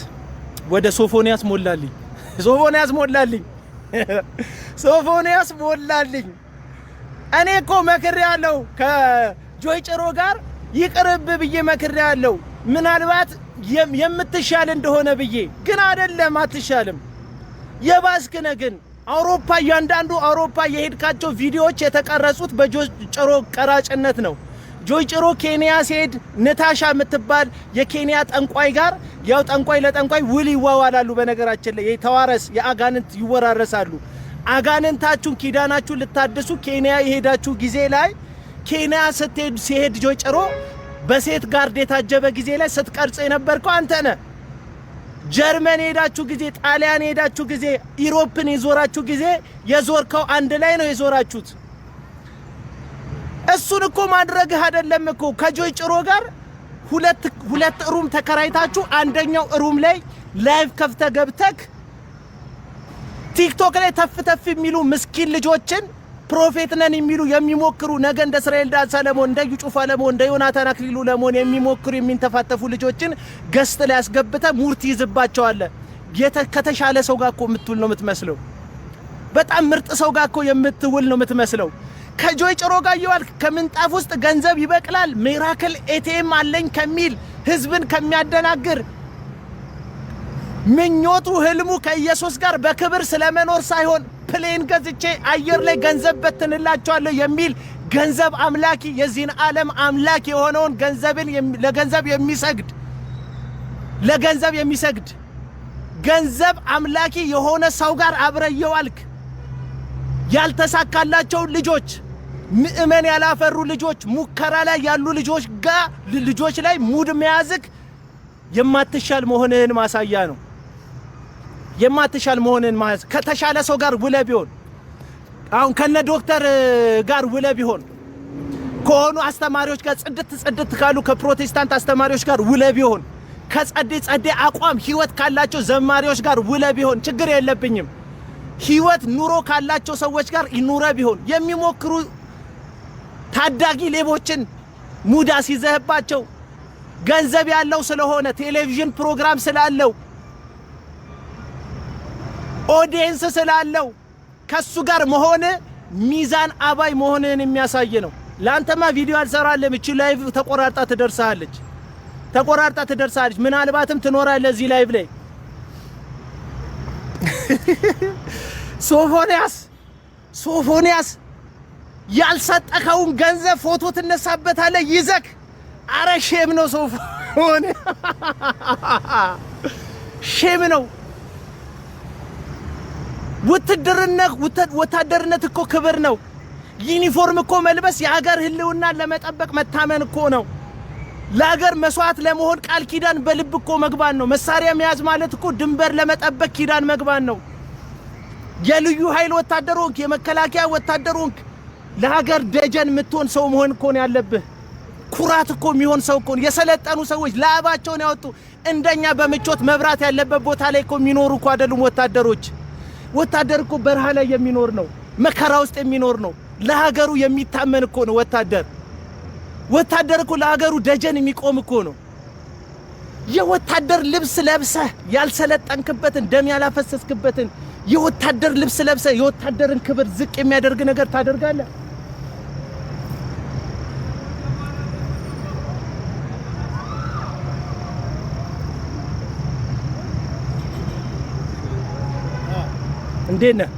ወደ ሶፎንያስ ሞላልኝ እኔ እኮ መክሬያለሁ ከጆይ ጭሮ ጋር ይቅርብ ብዬ መክሬያለሁ ምናልባት የምትሻል እንደሆነ ብዬ ግን አይደለም አትሻልም የባስከነ ግን አውሮፓ ያንዳንዱ አውሮፓ የሄድካቸው ቪዲዮዎች የተቀረጹት በጆይ ጭሮ ቀራጭነት ነው ጆይ ጭሮ ኬንያ ሲሄድ ነታሻ የምትባል የኬንያ ጠንቋይ ጋር ያው ጠንቋይ ለጠንቋይ ውል ይዋዋላሉ በነገራችን ላይ የተዋረስ የአጋንንት ይወራረሳሉ አጋንንታችሁን ኪዳናችሁን ልታድሱ ኬንያ የሄዳችሁ ጊዜ ላይ ኬንያ ሲሄድ ጆይ ጭሮ በሴት ጋርድ የታጀበ ጊዜ ላይ ስትቀርጽ የነበርከው አንተ ነህ ጀርመን ሄዳችሁ ጊዜ ጣሊያን ሄዳችሁ ጊዜ ኢሮፕን ይዞራችሁ ጊዜ የዞርከው አንድ ላይ ነው የዞራችሁት እሱን እኮ ማድረግ አይደለም እኮ ከጆይ ጭሮ ጋር ሁለት ሩም ተከራይታችሁ አንደኛው ሩም ላይ ላይቭ ከፍተ ገብተክ ቲክቶክ ላይ ተፍተፍ የሚሉ ምስኪን ልጆችን ፕሮፌት ነን የሚሉ የሚሞክሩ ነገ እንደ እስራኤል ዳን ሰለሞን እንደ ዩጩፋ ለሞን እንደ ዮናታን አክሊሉ ለሞን የሚሞክሩ የሚንተፋተፉ ልጆችን ገስት ላይ ያስገብተ ሙርት ይዝባቸዋል ከተሻለ ሰው ጋር እኮ የምትውል ነው የምትመስለው በጣም ምርጥ ሰው ጋር እኮ የምትውል ነው የምትመስለው ከጆይ ጭሮ ጋር ይዋልክ ከምንጣፍ ውስጥ ገንዘብ ይበቅላል ሚራክል ኤቲኤም አለኝ ከሚል ህዝብን ከሚያደናግር ምኞቱ ህልሙ ከኢየሱስ ጋር በክብር ስለመኖር ሳይሆን ፕሌን ገዝቼ አየር ላይ ገንዘብ በትንላቸዋለሁ የሚል ገንዘብ አምላኪ የዚህን ዓለም አምላክ የሆነውን ገንዘብን ለገንዘብ የሚሰግድ ገንዘብ አምላኪ የሆነ ሰው ጋር አብረየዋልክ ያልተሳካላቸው ልጆች ምእመን ያላፈሩ ልጆች ሙከራ ላይ ያሉ ልጆች ላይ ሙድ መያዝክ የማትሻል መሆንህን ማሳያ ነው የማትሻል መሆንህን ከተሻለ ሰው ጋር ውለ ቢሆን አሁን ከነ ዶክተር ጋር ውለ ቢሆን ከሆኑ አስተማሪዎች ጋር ጽድት ካሉ ከፕሮቴስታንት አስተማሪዎች ጋር ውለ ቢሆን ከጸዴ አቋም ህይወት ካላቸው ዘማሪዎች ጋር ውለ ቢሆን ችግር የለብኝም ህይወት ኑሮ ካላቸው ሰዎች ጋር ይኑረ ቢሆን የሚሞክሩ ታዳጊ ሌቦችን ሙዳ ሲዘህባቸው ገንዘብ ያለው ስለሆነ ቴሌቪዥን ፕሮግራም ስላለው ኦዲየንስ ስላለው ከሱ ጋር መሆን ሚዛን አባይ መሆንን የሚያሳይ ነው ላንተማ ቪዲዮ አልሰራለም እቺ ላይቭ ተቆራርጣ ትደርሳለች ምናልባትም ትኖራለህ እዚህ ላይቭ ላይ ሶፎንያስ ያልሰጠከውን ገንዘብ ፎቶ ትነሳበታለህ ይዘክ አረ ሼም ነው ሶፎን ሼም ነው ወታደርነት እኮ ክብር ነው ዩኒፎርም እኮ መልበስ የሀገር ህልውና ለመጠበቅ መታመን እኮ ነው ለሀገር መስዋዕት ለመሆን ቃል ኪዳን በልብ እኮ መግባን ነው መሳሪያ መያዝ ማለት እኮ ድንበር ለመጠበቅ ኪዳን መግባን ነው የልዩ ኃይል ወታደሮች የመከላከያ ወታደሮች ለሀገር ደጀን ምትሆን ሰው መሆን እኮ ነው ያለብህ ኩራት እኮ የሚሆን ሰው እኮ የሰለጠኑ ሰዎች ላባቸውን ያወጡ እንደኛ በምቾት መብራት ያለበት ቦታ ላይ እኮ የሚኖሩ እኮ አይደሉም ወታደር እኮ በረሃ ላይ የሚኖር ነው መከራ ውስጥ የሚኖር ነው ለሀገሩ የሚታመን እኮ ነው ወታደር እኮ ለሀገሩ ደጀን የሚቆም እኮ ነው የወታደር ልብስ ለብሰህ ያልሰለጠንክበትን ደም ያላፈሰስክበትን የወታደር ልብስ ለብሰህ የወታደርን ክብር ዝቅ የሚያደርግ ነገር ታደርጋለህ እንዴት ነህ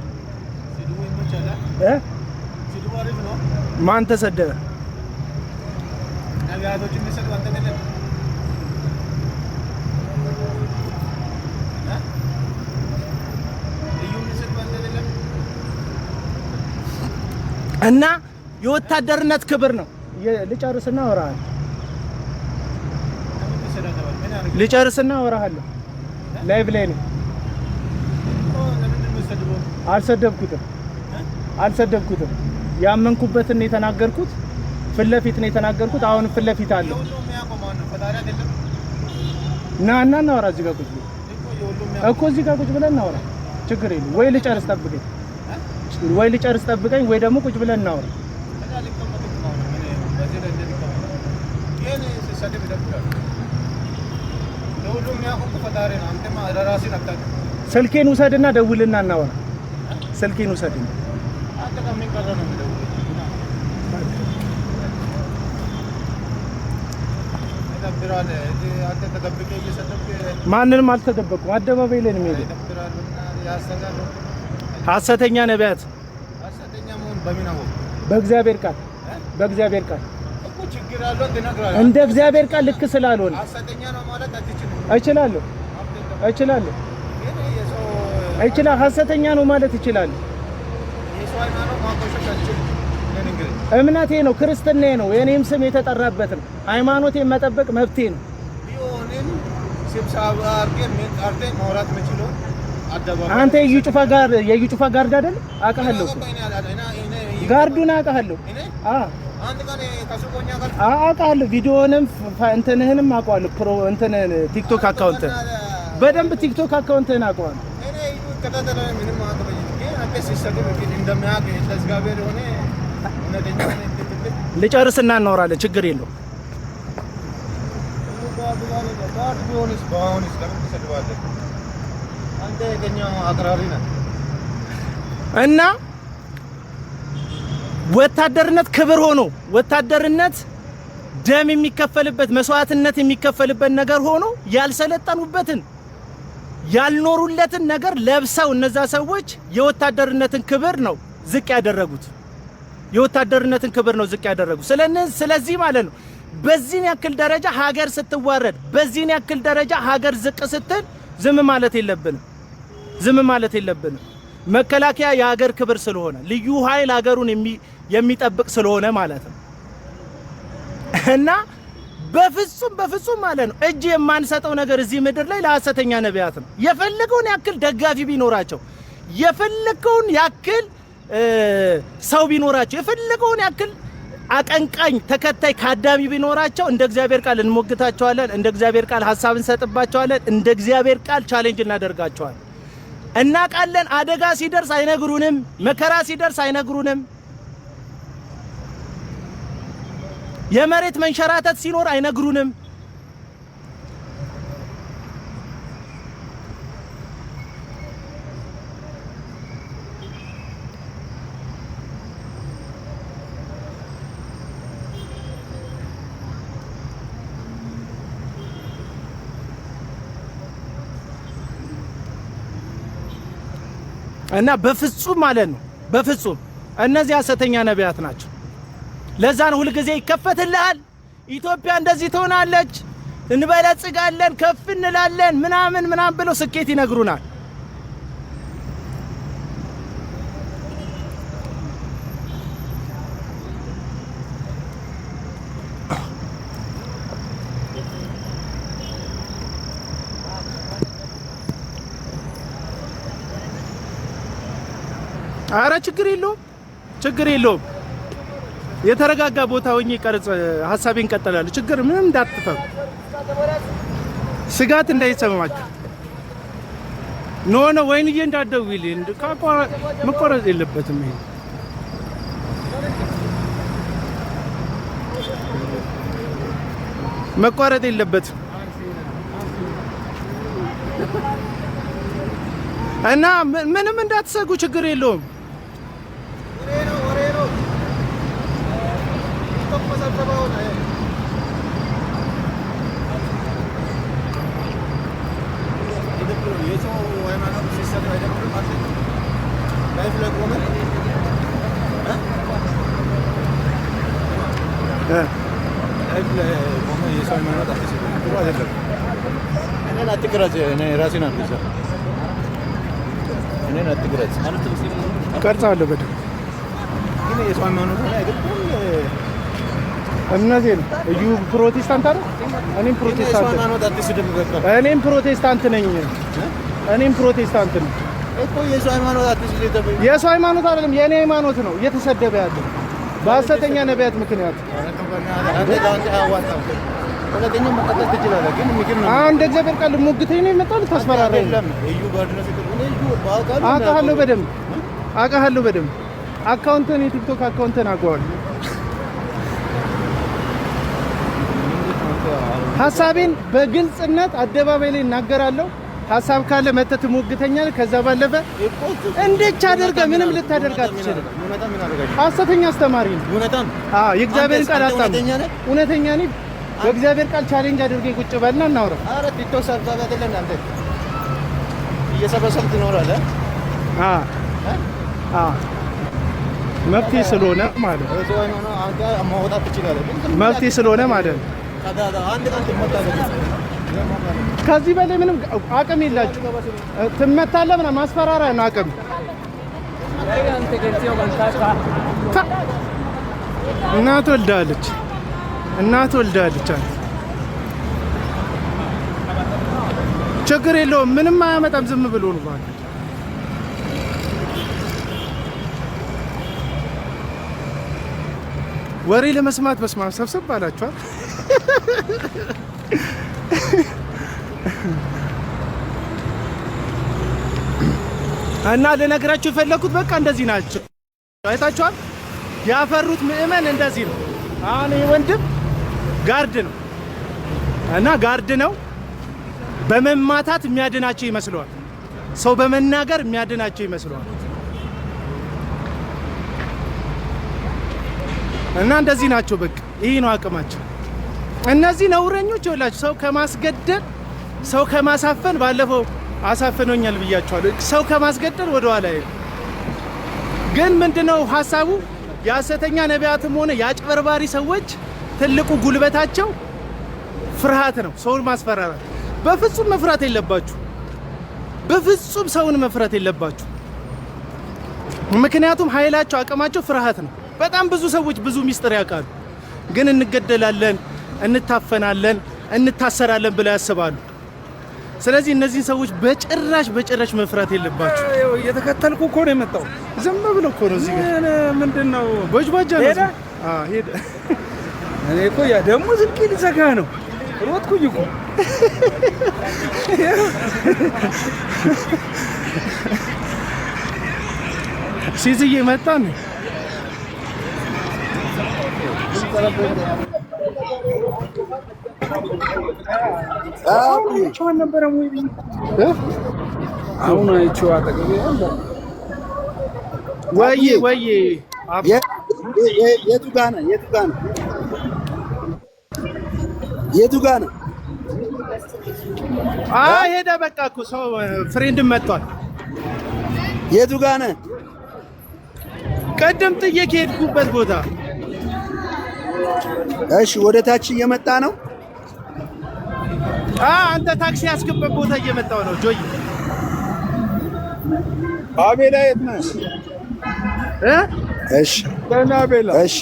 ማን ተሰደበ ነቢያቶችን የሚሰጡ አንተ አይደለም እና የወታደርነት ክብር ነው። ልጨርስና አወራሃለሁ። ልጨርስና አወራሃለሁ። ላይቭ ላይ ነው። አልሰደብኩትም። ያመንኩበትን ነው የተናገርኩት። ፊት ለፊት ነው የተናገርኩት። አሁን ፊት ለፊት አለ። ና እናወራ። እዚህ ጋር ቁጭ እኮ እዚህ ጋር ቁጭ ብለን እናወራ። ችግር የለም። ወይ ልጨርስ ጠብቀኝ ወይ ደግሞ ቁጭ ብለን እናወራ። ስልኬን ውሰድና ደውልና እናወራ። ስልኬን ውሰድና ማንንም አልተደበቁም። አደባባይ ላይ ነው የሚሄደው። ሐሰተኛ ነቢያት በእግዚአብሔር ቃል እንደ እግዚአብሔር ቃል ልክ ስላልሆነ እችላለሁ። ሐሰተኛ ነው ማለት እችላለሁ። እምነቴ ነው፣ ክርስትናዬ ነው፣ የኔም ስም የተጠራበት ነው። ሃይማኖቴን መጠበቅ መብቴ ነው። አንተ የዩ ጩፋ ጋርድ አይደል? አውቃለሁ። ጋርዱን አውቃለሁ። አውቃለሁ። ቪዲዮንም እንትንህንም አውቃለሁ። እንትንህን ቲክቶክ አካውንትህን በደንብ ቲክቶክ አካውንትህን አውቃለሁ። ልጨርስና እናወራለን። ችግር የለውም። እና ወታደርነት ክብር ሆኖ ወታደርነት ደም የሚከፈልበት መስዋዕትነት የሚከፈልበት ነገር ሆኖ ያልሰለጠኑበትን ያልኖሩለትን ነገር ለብሰው እነዛ ሰዎች የወታደርነትን ክብር ነው ዝቅ ያደረጉት። የወታደርነትን ክብር ነው ዝቅ ያደረጉት። ስለዚህ ማለት ነው በዚህን ያክል ደረጃ ሀገር ስትዋረድ፣ በዚህን ያክል ደረጃ ሀገር ዝቅ ስትል ዝም ማለት የለብንም። መከላከያ የሀገር ክብር ስለሆነ፣ ልዩ ኃይል ሀገሩን የሚጠብቅ ስለሆነ ማለት ነው። እና በፍጹም ማለት ነው እጅ የማንሰጠው ነገር እዚህ ምድር ላይ ለሐሰተኛ ነቢያት ነው። የፈለገውን ያክል ደጋፊ ቢኖራቸው፣ የፈለገውን ያክል ሰው ቢኖራቸው፣ የፈለገውን ያክል አቀንቃኝ ተከታይ ካዳሚ ቢኖራቸው እንደ እግዚአብሔር ቃል እንሞግታቸዋለን። እንደ እግዚአብሔር ቃል ሐሳብ እንሰጥባቸዋለን። እንደ እግዚአብሔር ቃል ቻሌንጅ እናደርጋቸዋለን። እናቃለን። አደጋ ሲደርስ አይነግሩንም። መከራ ሲደርስ አይነግሩንም። የመሬት መንሸራተት ሲኖር አይነግሩንም። እና በፍጹም ማለት ነው በፍጹም እነዚህ ሐሰተኛ ነቢያት ናቸው። ለዛ ነው ሁልጊዜ ይከፈትልሃል፣ ኢትዮጵያ እንደዚህ ትሆናለች፣ እንበለጽጋለን፣ ከፍ እንላለን ምናምን ብለው ስኬት ይነግሩናል። አረ ችግር የለውም። የተረጋጋ ቦታ ሆኜ ቀርጽ ሐሳቤን እንቀጥላለሁ። ችግር ምንም እንዳትፈሩ፣ ስጋት እንዳይሰማችሁ። ኖ ወይንዬ እንዳትደውይልኝ፣ መቆረጥ የለበትም። ይሄ መቆረጥ የለበትም እና ምንም እንዳትሰጉ፣ ችግር የለውም። ላይፍ ላይ ሆነ የሰው ሃይማኖት አትስደብ። ጥሩ አይደለም። እኔን አትቅረጽ። እኔ ራሴን አልኩት። እኔን አትቅረጽ። ቀርጻለሁ በደምብ ግን የሰው ሃይማኖት ላይ አይደለም። እምነቴ ነው። እዩ ፕሮቴስታንት አይደል? እኔም ፕሮቴስታንት ነኝ። እኔም ፕሮቴስታንት ነኝ። እኔም ፕሮቴስታንት ነኝ እኮ። የሰው ሃይማኖት አትስደብ። የሰው ሃይማኖት አይደለም፣ የኔ ሃይማኖት ነው እየተሰደበ ያለው በሐሰተኛ ነቢያት ምክንያት። ሁለተኛው መቀጠል ትችላለህ፣ ግን ምክር ነው። አንድ እግዚአብሔር ቃል ሙግተኝ ነው የመጣው። ልታስፈራራኝ ነው። እዩ ጋርድነስ አውቃለሁ በደምብ አውቃለሁ በደምብ። አካውንትን የቲክቶክ አካውንትን አውቀዋለሁ። ሐሳቤን በግልጽነት አደባባይ ላይ እናገራለሁ። ሐሳብ ካለ መተህ ትሞግተኛለህ። ከዛ ባለፈ እንዴት አደርገህ ምንም ልታደርግ አትችልም። ሐሰተኛ አስተማሪ ነው። አዎ የእግዚአብሔርን ቃል አታምንም። እውነተኛ ነኝ። በእግዚአብሔር ቃል ቻሌንጅ አድርገኝ ቁጭ በልና እናውራ። ኧረ ቲክቶክ ሰብሳቢ አይደለም አንተ እየሰበሰብክ ትኖራለህ። መብቴ ስለሆነ ማለት ነው። መብቴ ስለሆነ ማለት ነው። ከዚህ በላይ ምንም አቅም የላችሁ። ትመታለህ ምናምን ማስፈራሪያ ነው አቅም። እናት ወልዳለች። አንተ ችግር የለውም። ምንም አያመጣም። ዝም ብሎ ነው ማለት ወሬ ለመስማት በስማም ሰብሰብ ባላችኋል። እና ለነገራችሁ የፈለኩት በቃ እንደዚህ ናቸው። አይታችኋል። ያፈሩት ምእመን እንደዚህ ነው። አሁን ይሄ ወንድም ጋርድ ነው እና ጋርድ ነው። በመማታት የሚያድናቸው ይመስለዋል። ሰው በመናገር የሚያድናቸው ይመስለዋል። እና እንደዚህ ናቸው። በቃ ይሄ ነው አቅማቸው። እነዚህ ነውረኞች ይኸውላችሁ፣ ሰው ከማስገደል ሰው ከማሳፈን፣ ባለፈው አሳፍኖኛል ብያቸዋለሁ። ሰው ከማስገደል ወደ ኋላ ይሄ ግን ምንድነው ሐሳቡ? የሐሰተኛ ነቢያትም ሆነ የአጭበርባሪ ሰዎች ትልቁ ጉልበታቸው ፍርሃት ነው። ሰውን ማስፈራራት። በፍጹም መፍራት የለባችሁ። በፍጹም ሰውን መፍራት የለባችሁ። ምክንያቱም ኃይላቸው አቅማቸው ፍርሃት ነው። በጣም ብዙ ሰዎች ብዙ ሚስጥር ያውቃሉ፣ ግን እንገደላለን፣ እንታፈናለን፣ እንታሰራለን ብለው ያስባሉ። ስለዚህ እነዚህን ሰዎች በጭራሽ መፍራት የለባችሁ። እየተከተልኩ እኮ ነው የመጣው። ዝም ብሎ እኮ ነው። እዚህ ጋር ምንድነው ቦጅባጃ ነው። ሄደ። እኔ እኮ ያ ደግሞ ስልኬ ሊዘጋ ነው። ሮጥኩኝ እኮ ሲዝዬ መጣን። አሁን አይቼው አጠገቤ ወይ የቱ ጋር ነው? ሄደ። በቃ እኮ ሰው ፍሬንድም መጥቷል። የቱ ጋር ነህ? ቀደም ጥዬ ከሄድኩበት ቦታ። እሺ፣ ወደ ታች እየመጣ ነው። አንተ ታክሲ ያስገባበት ቦታ እየመጣው ነው። ጆይ አቤላ የት ነህ? እሺ፣ ደህና አቤላ። እሺ፣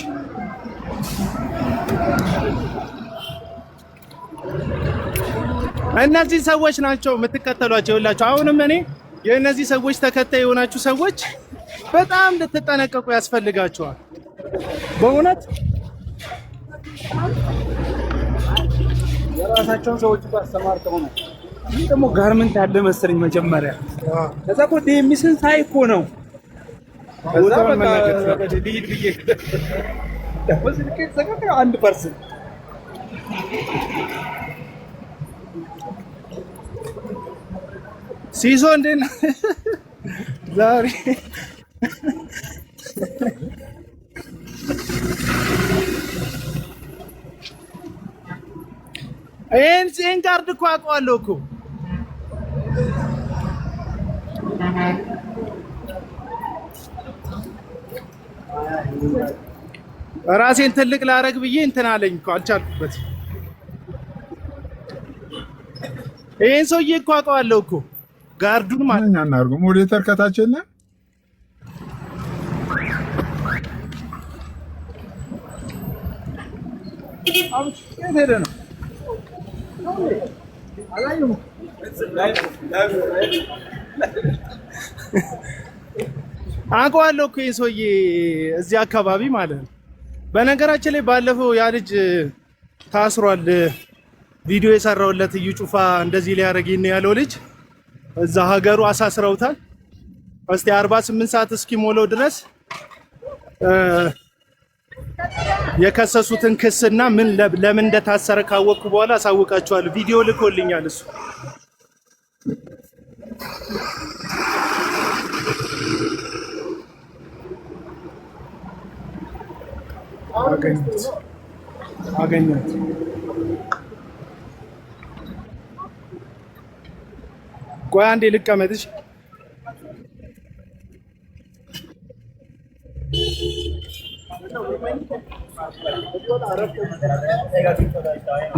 እነዚህ ሰዎች ናቸው የምትከተሏቸው። ይኸውላችሁ አሁንም እኔ የእነዚህ ሰዎች ተከታይ የሆናችሁ ሰዎች በጣም ልትጠነቀቁ ያስፈልጋቸዋል። በእውነት የራሳቸውን ሰዎች አስተማርተው ነው። ይህ ደግሞ ጋርመንት ያለ መሰለኝ መጀመሪያ። ከዛ እኮ ዴሚስን ሳይ እኮ ነው ከዛ በቃ ሊድ ብዬ ስልኬ ተዘጋጋ። 1% ሲሶ እንዴት ነው ዛሬ? ይህን ካርድ እኮ አውቀዋለሁ እኮ። ራሴን ትልቅ ላረግ ብዬ እንትን አለኝ እኮ አልቻልኩበት። ይሄን ሰውዬ እኮ አውቀዋለሁ እኮ ጋርዱን ማለት እኛ እናድርገው። ሞዴተር ከታች የለ ሄደ ነው አውቀዋለሁ እኮ ይሄን ሰውዬ እዚህ አካባቢ ማለት ነው። በነገራችን ላይ ባለፈው ያ ልጅ ታስሯል። ቪዲዮ የሰራውለት እዩ ጩፋ እንደዚህ ሊያረጋኝ ነው ያለው ልጅ እዛ ሀገሩ አሳስረውታል። እስቲ 48 ሰዓት እስኪሞላው ድረስ የከሰሱትን ክስና ምን ለምን እንደታሰረ ካወቅኩ በኋላ አሳውቃቸዋለሁ። ቪዲዮ ልኮልኛል እሱ። አገኘሁት። ቆይ አንዴ ልቀመጥሽ።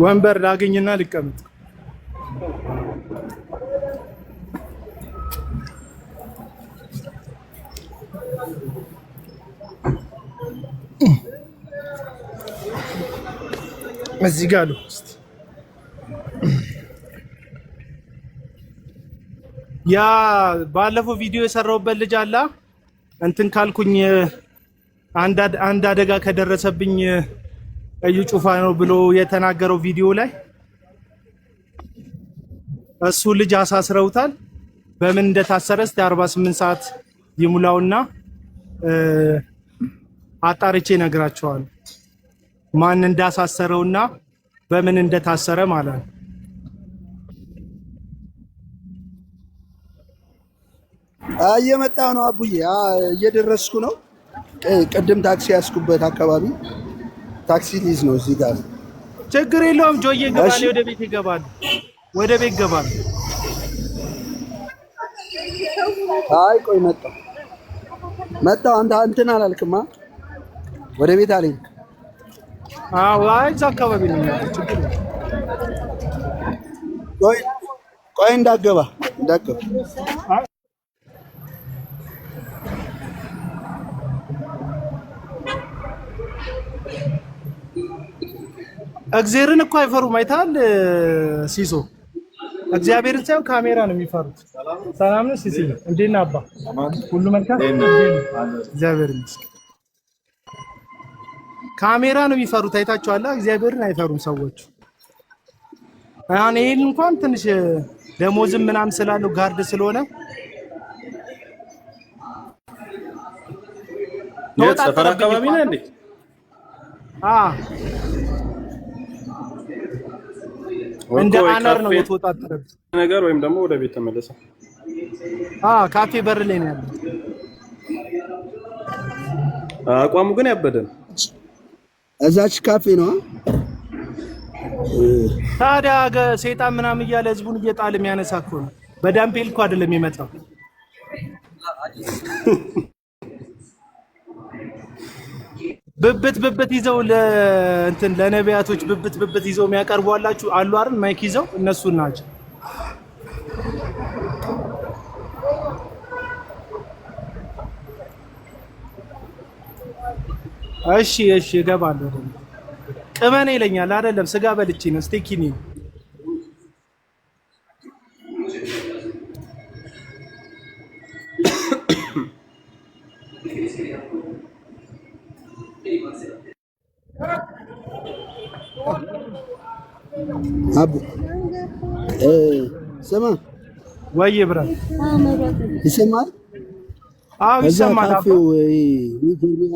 ወንበር ላገኝና ልቀመጥ። እዚህ ጋር ነው። ያ ባለፈው ቪዲዮ የሰራውበት ልጅ አለ እንትን ካልኩኝ አንድ አደጋ ከደረሰብኝ እዩ ጩፋ ነው ብሎ የተናገረው ቪዲዮ ላይ እሱ ልጅ አሳስረውታል። በምን እንደታሰረ እስቲ 48 ሰዓት ይሙላውና አጣርቼ እነግራቸዋለሁ ማን እንዳሳሰረውና በምን እንደታሰረ ማለት ነው። እየመጣሁ ነው አቡዬ፣ እየደረስኩ ነው። ቅድም ታክሲ ያስኩበት አካባቢ ታክሲ ሊዝ ነው እዚህ ጋር። ችግር የለውም ጆዬ፣ ገባል። ወደ ቤት ይገባል። ወደ ቤት ገባል። አይ ቆይ መጣሁ። አንተ እንትን አላልክማ? ወደ ቤት አለኝ። አዎ አይ እዛ አካባቢ ነው ያለው። ችግር የለም። ቆይ እንዳገባ እግዚአብሔርን እኮ አይፈሩም። አይታል ሲሶ እግዚአብሔርን ሳይሆን ካሜራ ነው የሚፈሩት። ሰላም ነው ሲሲ፣ እንዴት ነህ አባ? ሁሉ መልካም? እግዚአብሔር ይመስገን። ካሜራ ነው የሚፈሩት። አይታችኋል። እግዚአብሔርን አይፈሩም ሰዎች። አሁን ይሄን እንኳን ትንሽ ደሞዝም ምናምን ስላለው ጋርድ ስለሆነ ሰፈር አካባቢ ነው እንዴ? እንደ አነር ነው የተወጣጠረው ነገር ወይም ደግሞ ወደ ቤት ተመለሰ። ካፌ በር ላይ ነው ያለው። አቋሙ ግን ያበደ ነው። እዛች ካፌ ነው። ታዲያ ሰይጣን ምናምን እያለ ህዝቡን እየጣለ የሚያነሳ እኮ ነው። በዳምፔል እኮ አይደለም የመጣው። ብብት ይዘው ለእንትን ለነቢያቶች ብብት ይዘው የሚያቀርቡ አላችሁ አሉ አይደል? ማይክ ይዘው እነሱ ናቸው። እሺ እገባለሁ። ቅመኔ ይለኛል አይደለም? ስጋ በልቼ ነው። ስቴኪኒ ነው። አቡ ስማ፣ ወይ ብራት ይሰማል? አዎ ይሰማል። ካፌው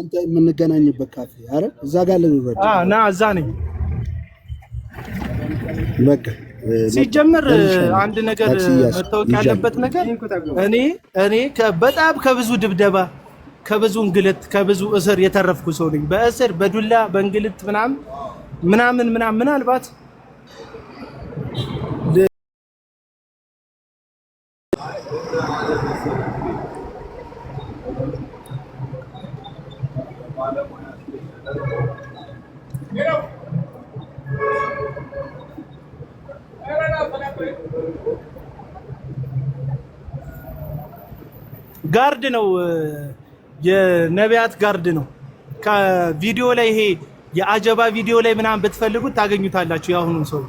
አንተ የምንገናኝበት ካፌ አረ እዛ ጋር ልንረዳ። ና እዛ ነኝ። በቃ ሲጀምር አንድ ነገር መታወቅ ያለበት ነገር እኔ በጣም ከብዙ ድብደባ፣ ከብዙ እንግልት፣ ከብዙ እስር የተረፍኩ ሰው ነኝ። በእስር በዱላ በእንግልት ምናምን ምናልባት ጋርድ ነው፣ የነቢያት ጋርድ ነው። ከቪዲዮ ላይ ይሄ የአጀባ ቪዲዮ ላይ ምናምን ብትፈልጉት ታገኙታላችሁ። ያሁኑን ሰው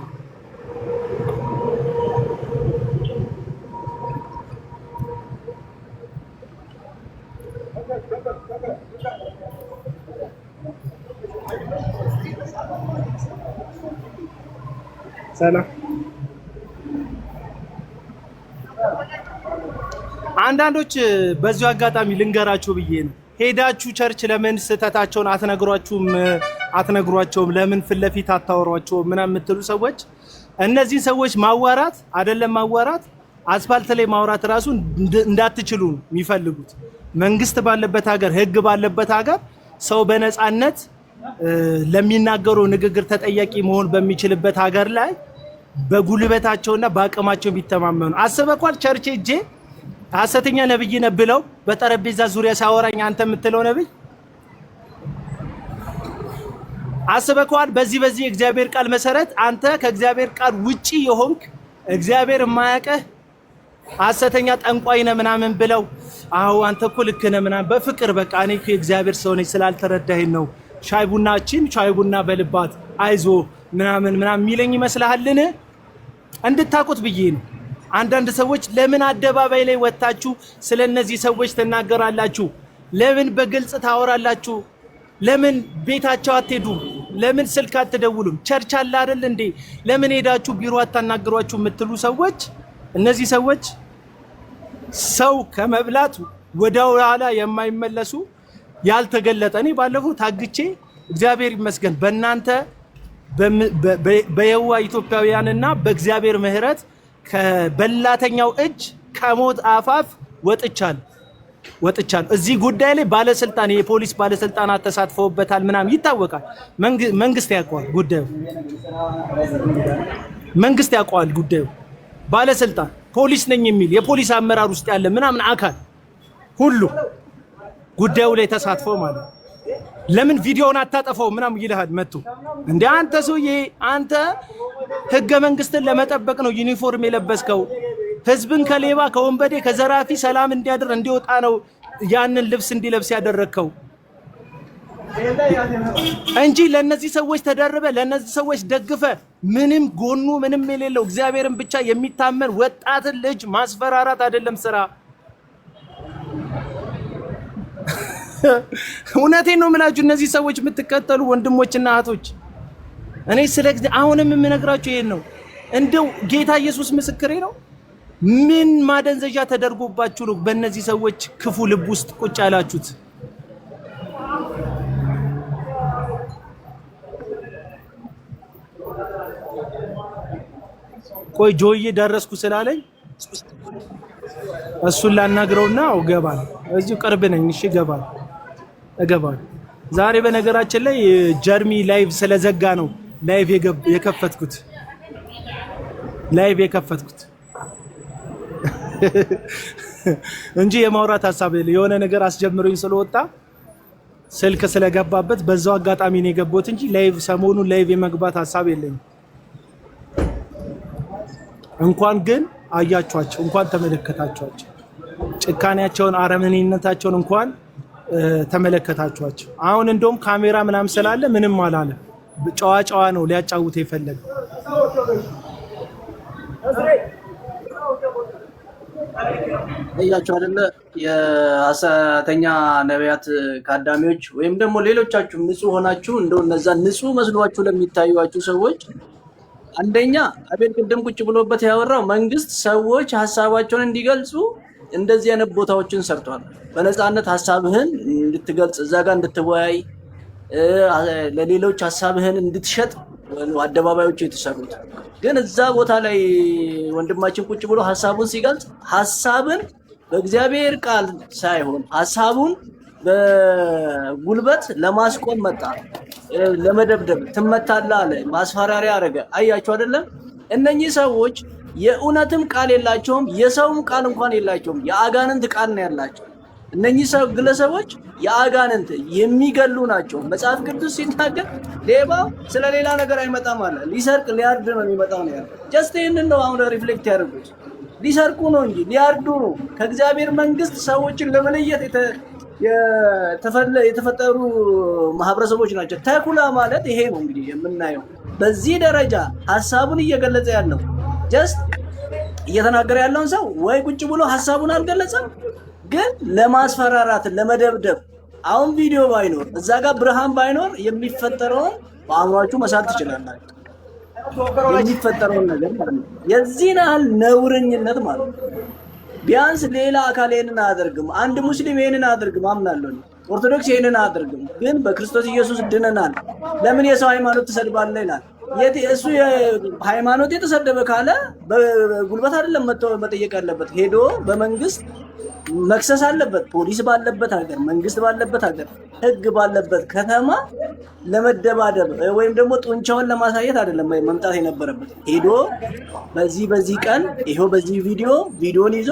ሰላም። አንዳንዶች በዚሁ አጋጣሚ ልንገራችሁ ብዬ ነው። ሄዳችሁ ቸርች ለምን ስህተታቸውን አትነግሯቸውም? ለምን ፊት ለፊት አታወሯቸውም? ምናምን የምትሉ ሰዎች እነዚህን ሰዎች ማዋራት አይደለም ማዋራት፣ አስፋልት ላይ ማውራት ራሱ እንዳትችሉ የሚፈልጉት። መንግስት ባለበት ሀገር፣ ህግ ባለበት ሀገር ሰው በነፃነት ለሚናገረው ንግግር ተጠያቂ መሆን በሚችልበት ሀገር ላይ በጉልበታቸውና በአቅማቸው ቢተማመኑ። አስበኳል ቸርች እጄ ሐሰተኛ ነብይ ነህ ብለው በጠረጴዛ ዙሪያ ሳወራኝ አንተ የምትለው ነብይ አስበኳል። በዚህ እግዚአብሔር ቃል መሰረት አንተ ከእግዚአብሔር ቃል ውጪ የሆንክ እግዚአብሔር የማያውቅህ ሐሰተኛ ጠንቋይ ነህ ምናምን ብለው አዎ አንተ እኮ ልክ ነህ ምናምን በፍቅር በቃ እኔ እኮ የእግዚአብሔር ሰው ነኝ ስላልተረዳኸኝ ነው ሻይ ቡና በልባት አይዞ ምናምን የሚለኝ ይመስልሃልን? እንድታቁት ብዬ ነው። አንዳንድ ሰዎች ለምን አደባባይ ላይ ወጣችሁ ስለነዚህ ሰዎች ትናገራላችሁ? ለምን በግልጽ ታወራላችሁ? ለምን ቤታቸው አትሄዱም? ለምን ስልክ አትደውሉም? ቸርች አለ አይደል እንዴ? ለምን ሄዳችሁ ቢሮ አታናግሯችሁ የምትሉ ሰዎች፣ እነዚህ ሰዎች ሰው ከመብላት ወደ ኋላ የማይመለሱ ያልተገለጠ። እኔ ባለፈው ታግቼ እግዚአብሔር ይመስገን በእናንተ በየዋ ኢትዮጵያውያንና በእግዚአብሔር ምሕረት ከበላተኛው እጅ ከሞት አፋፍ ወጥቻለሁ። እዚህ ጉዳይ ላይ ባለስልጣን የፖሊስ ባለስልጣናት ተሳትፈውበታል ምናምን ይታወቃል። መንግስት ያውቀዋል ጉዳዩ። መንግስት ያውቀዋል ጉዳዩ። ባለስልጣን ፖሊስ ነኝ የሚል የፖሊስ አመራር ውስጥ ያለ ምናምን አካል ሁሉ ጉዳዩ ላይ ተሳትፎ ማለት ለምን ቪዲዮውን አታጠፋው ምናምን ይልሃል መጥቶ እንደ አንተ ሰውዬ አንተ ህገ መንግስትን ለመጠበቅ ነው ዩኒፎርም የለበስከው። ህዝብን ከሌባ ከወንበዴ ከዘራፊ ሰላም እንዲያድር እንዲወጣ ነው ያንን ልብስ እንዲለብስ ያደረከው እንጂ ለነዚህ ሰዎች ተደርበ ለነዚህ ሰዎች ደግፈ ምንም ጎኑ ምንም የሌለው እግዚአብሔርን ብቻ የሚታመን ወጣትን ልጅ ማስፈራራት አይደለም ስራ። እውነቴን ነው የምላችሁ እነዚህ ሰዎች የምትከተሉ ወንድሞችና እህቶች፣ እኔ ስለዚህ አሁንም የምነግራችሁ ይሄን ነው። እንደው ጌታ ኢየሱስ ምስክሬ ነው። ምን ማደንዘዣ ተደርጎባችሁ ነው በእነዚህ ሰዎች ክፉ ልብ ውስጥ ቁጭ ያላችሁት? ቆይ ጆዬ ደረስኩ ስላለኝ እሱን ላናግረውና እገባለሁ። እዚሁ ቅርብ ነኝ። እሺ እገባለሁ። ዛሬ በነገራችን ላይ ጀርሚ ላይቭ ስለዘጋ ነው ላይቭ የከፈትኩት እንጂ የማውራት ሐሳብ የሆነ ነገር አስጀምሮኝ ስለወጣ ስልክ ስለገባበት በዛው አጋጣሚ ነው የገባሁት እንጂ ላይቭ ሰሞኑን ላይቭ የመግባት ሐሳብ የለኝም። እንኳን ግን አያችኋቸው፣ እንኳን ተመለከታችኋቸው፣ ጭካኔያቸውን አረመኔነታቸውን እንኳን ተመለከታችኋቸው። አሁን እንደውም ካሜራ ምናምን ስላለ ምንም አላለ። ጨዋ ነው ሊያጫውት የፈለገው። እያችሁ አይደለ የሐሰተኛ ነቢያት ካዳሚዎች ወይም ደግሞ ሌሎቻችሁ ንጹህ ሆናችሁ እንደው እነዛ ንጹህ መስሏችሁ ለሚታዩዋችሁ ሰዎች አንደኛ አቤል ቅድም ቁጭ ብሎበት ያወራው መንግስት ሰዎች ሐሳባቸውን እንዲገልጹ እንደዚህ አይነት ቦታዎችን ሰርቷል። በነፃነት ሐሳብህን እንድትገልጽ እዛ ጋር እንድትወያይ ለሌሎች ሐሳብህን እንድትሸጥ አደባባዮች የተሰሩት። ግን እዛ ቦታ ላይ ወንድማችን ቁጭ ብሎ ሐሳቡን ሲገልጽ ሐሳብን በእግዚአብሔር ቃል ሳይሆን ሐሳቡን በጉልበት ለማስቆም መጣ። ለመደብደብ ትመታለህ አለ፣ ማስፈራሪያ አረገ። አያችሁ አይደለም? እነኚህ ሰዎች የእውነትም ቃል የላቸውም፣ የሰውም ቃል እንኳን የላቸውም። የአጋንንት ቃል ነው ያላቸው። እነኚህ ግለሰቦች የአጋንንት የሚገሉ ናቸው። መጽሐፍ ቅዱስ ሲናገር ሌባ ስለ ሌላ ነገር አይመጣም አለ። ሊሰርቅ ሊያርድ ነው የሚመጣው ነው ያለው። ጀስት ይህንን ነው አሁን ሪፍሌክት ያደርጉት። ሊሰርቁ ነው እንጂ ሊያርዱ ነው። ከእግዚአብሔር መንግስት ሰዎችን ለመለየት የተፈጠሩ ማህበረሰቦች ናቸው። ተኩላ ማለት ይሄ ነው እንግዲህ የምናየው። በዚህ ደረጃ ሀሳቡን እየገለጸ ያለው ጀስት እየተናገረ ያለውን ሰው ወይ ቁጭ ብሎ ሀሳቡን አልገለጸም፣ ግን ለማስፈራራት ለመደብደብ። አሁን ቪዲዮ ባይኖር እዛ ጋር ብርሃን ባይኖር የሚፈጠረውን በአእምሯችሁ መሳል ትችላላችሁ። የሚፈጠረውን ነገር ማለት ነው። የዚህን ያህል ነውረኝነት ማለት ነው። ቢያንስ ሌላ አካል ይሄንን አያደርግም። አንድ ሙስሊም ይሄንን አያደርግም አምናለሁ። ኦርቶዶክስ ይሄንን አያደርግም። ግን በክርስቶስ ኢየሱስ ድነናል። ለምን የሰው ሃይማኖት ትሰድባለህ ይላል። እሱ ሃይማኖት የተሰደበ ካለ በጉልበት አይደለም መጠየቅ ያለበት፣ ሄዶ በመንግስት መክሰስ አለበት። ፖሊስ ባለበት ሀገር፣ መንግስት ባለበት ሀገር፣ ህግ ባለበት ከተማ ለመደባደብ ወይም ደግሞ ጡንቻውን ለማሳየት አይደለም መምጣት የነበረበት። ሄዶ በዚህ ቀን ይሄው በዚህ ቪዲዮን ይዞ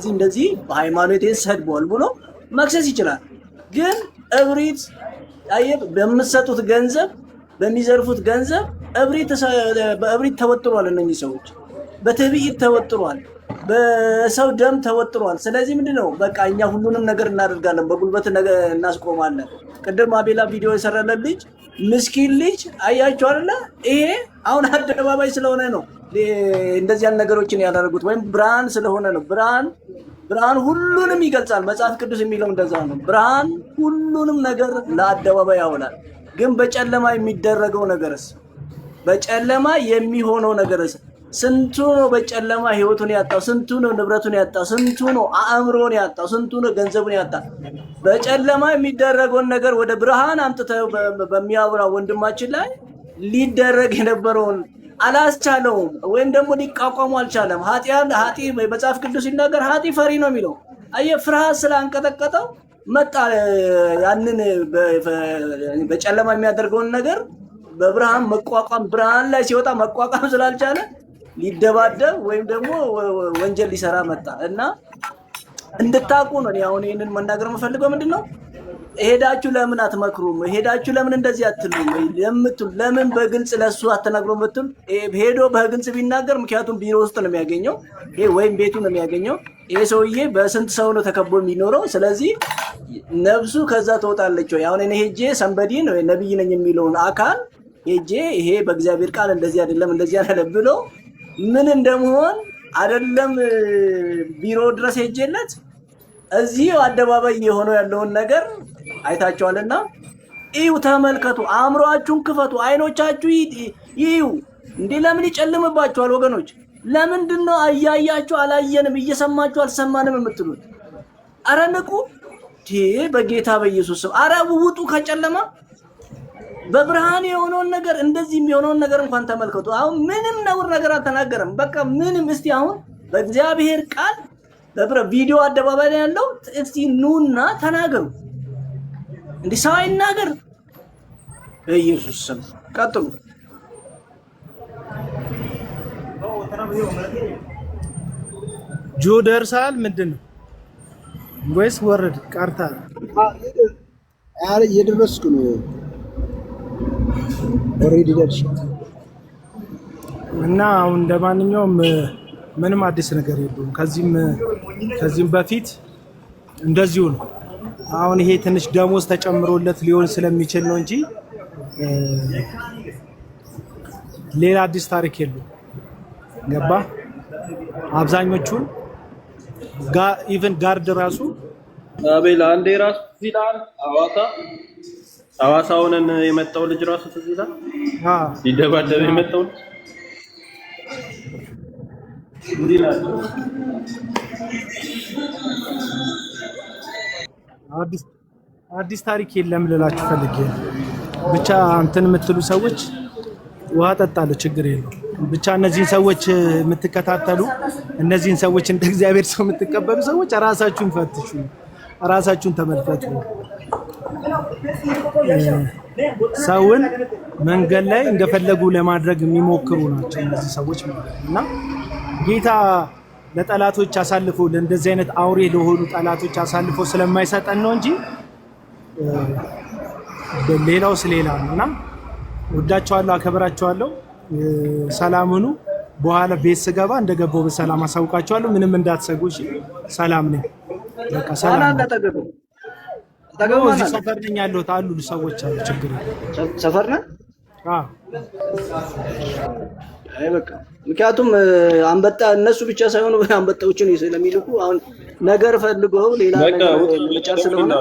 እንደዚህ በሃይማኖት ሰድቧል ብሎ መክሰስ ይችላል። ግን እብሪት በምትሰጡት ገንዘብ፣ በሚዘርፉት ገንዘብ በእብሪት ተወጥሯል። እነኚህ ሰዎች በትዕቢት ተወጥሯል፣ በሰው ደም ተወጥሯል። ስለዚህ ምንድነው በቃ እኛ ሁሉንም ነገር እናደርጋለን፣ በጉልበት እናስቆማለን። ቅድም አቤላ ቪዲዮ የሰራለን ልጅ ምስኪን ልጅ አያችሁ አይደለ? ይሄ አሁን አደባባይ ስለሆነ ነው እንደዚህ ያለ ነገሮችን ያደረጉት፣ ወይም ብርሃን ስለሆነ ነው። ብርሃን ሁሉንም ይገልጻል። መጽሐፍ ቅዱስ የሚለው እንደዛ ነው። ብርሃን ሁሉንም ነገር ለአደባባይ ያውላል። ግን በጨለማ የሚደረገው ነገርስ፣ በጨለማ የሚሆነው ነገርስ፣ ስንቱ ነው በጨለማ ህይወቱን ያጣው? ስንቱ ነው ንብረቱን ያጣው? ስንቱ ነው አእምሮን ያጣው? ስንቱ ነው ገንዘቡን ያጣው? በጨለማ የሚደረገውን ነገር ወደ ብርሃን አምጥተው በሚያወራ ወንድማችን ላይ ሊደረግ የነበረውን አላስቻለውም፣ ወይም ደግሞ ሊቋቋሙ አልቻለም። ኃጢ መጽሐፍ ቅዱስ ሲናገር ኃጢ ፈሪ ነው የሚለው። አየህ፣ ፍርሃት ስላንቀጠቀጠው መጣ። ያንን በጨለማ የሚያደርገውን ነገር በብርሃን መቋቋም፣ ብርሃን ላይ ሲወጣ መቋቋም ስላልቻለ ሊደባደብ ወይም ደግሞ ወንጀል ሊሰራ መጣ። እና እንድታቁ ነው አሁን ይሄንን መናገር የምፈልገው። ምንድነው ሄዳችሁ ለምን አትመክሩም? ሄዳችሁ ለምን እንደዚህ አትሉም? ለምን በግልጽ ለሱ አትነግሩም ብትል ሄዶ በግልጽ ቢናገር፣ ምክንያቱም ቢሮ ውስጥ ነው የሚያገኘው ወይም ቤቱ ነው የሚያገኘው። ይሄ ሰውዬ በስንት ሰው ነው ተከቦ የሚኖረው? ስለዚህ ነፍሱ ከዛ ትወጣለች። አሁን እኔ ሄጄ ሰንበዲ ነው ነብይ ነኝ የሚለውን አካል ሄጄ ይሄ በእግዚአብሔር ቃል እንደዚህ አይደለም እንደዚህ አይደለም ብሎ ምን እንደመሆን አይደለም ቢሮ ድረስ ሄጄለት እዚህ አደባባይ የሆነው ያለውን ነገር አይታችኋልና እዩ፣ ተመልከቱ፣ አእምሮአችሁን ክፈቱ፣ አይኖቻችሁ ይዩ። እንዴ ለምን ይጨልምባችኋል ወገኖች? ለምንድነው አያያችሁ አላየንም፣ እየሰማችሁ አልሰማንም የምትሉት? አረ ንቁ! በጌታ በኢየሱስ ስም አረ ውጡ ከጨለማ። በብርሃን የሆነውን ነገር እንደዚህ የሚሆነውን ነገር እንኳን ተመልከቱ። አሁን ምንም ነውር ነገር አልተናገረም። በቃ ምንም። እስቲ አሁን በእግዚአብሔር ቃል ቪዲዮ አደባባይ ላይ ያለው እስቲ ኑና ተናገሩ። እንዲህ ሰው አይናገር። በኢየሱስ ስም ቀጥሉ። ጆ ደርሳል። ምንድነው ወይስ ወረድ ቀርታል? አረ እየደረስኩ ነው። ኦሬዲ ደርሻለሁ። እና አሁን እንደማንኛውም ምንም አዲስ ነገር የለውም። ከዚህም በፊት እንደዚሁ ነው። አሁን ይሄ ትንሽ ደሞዝ ተጨምሮለት ሊሆን ስለሚችል ነው እንጂ ሌላ አዲስ ታሪክ የለውም። ገባ? አብዛኞቹን ኢቨን ጋርድ ራሱ አቤላ አንዴ ራሱ ይላል። ሐዋሳ ሆነን የመጣው ልጅ ራሱ ትዝ ይላል። ሊደባደብ የመጣው እንዲህ ናቸው። አዲስ ታሪክ የለም ልላችሁ ፈልጌ ብቻ እንትን የምትሉ ሰዎች ውሃ ጠጣለሁ፣ ችግር የለውም። ብቻ እነዚህን ሰዎች የምትከታተሉ እነዚህን ሰዎች እንደ እግዚአብሔር ሰው የምትቀበሉ ሰዎች ራሳችሁን ፈትሹ፣ ራሳችሁን ተመልከቱ። ሰውን መንገድ ላይ እንደፈለጉ ለማድረግ የሚሞክሩ ናቸው እነዚህ ሰዎች ማለት ነው። እና ጌታ ለጠላቶች አሳልፎ ለእንደዚህ አይነት አውሬ ለሆኑ ጠላቶች አሳልፎ ስለማይሰጠን ነው እንጂ ሌላው ስለሌላ ነው። እና ወዳቸዋለሁ፣ አከብራቸዋለሁ። ሰላም ሁኑ። በኋላ ቤት ስገባ እንደገባው በሰላም አሳውቃቸዋለሁ። ምንም እንዳትሰጉ እሺ። ሰላም ነኝ። በቃ ሰላም አና ተገቡ እዚህ ሰፈር ነኝ ያለሁት አሉ ሰዎች አሉ። ችግር የለም። ሰፈር ነህ? አዎ። አይ በቃ ምክንያቱም አንበጣ እነሱ ብቻ ሳይሆኑ አንበጣዎችን ስለሚልኩ አሁን ነገር ፈልገው ሌላ ነገር መጫር ስለሆነ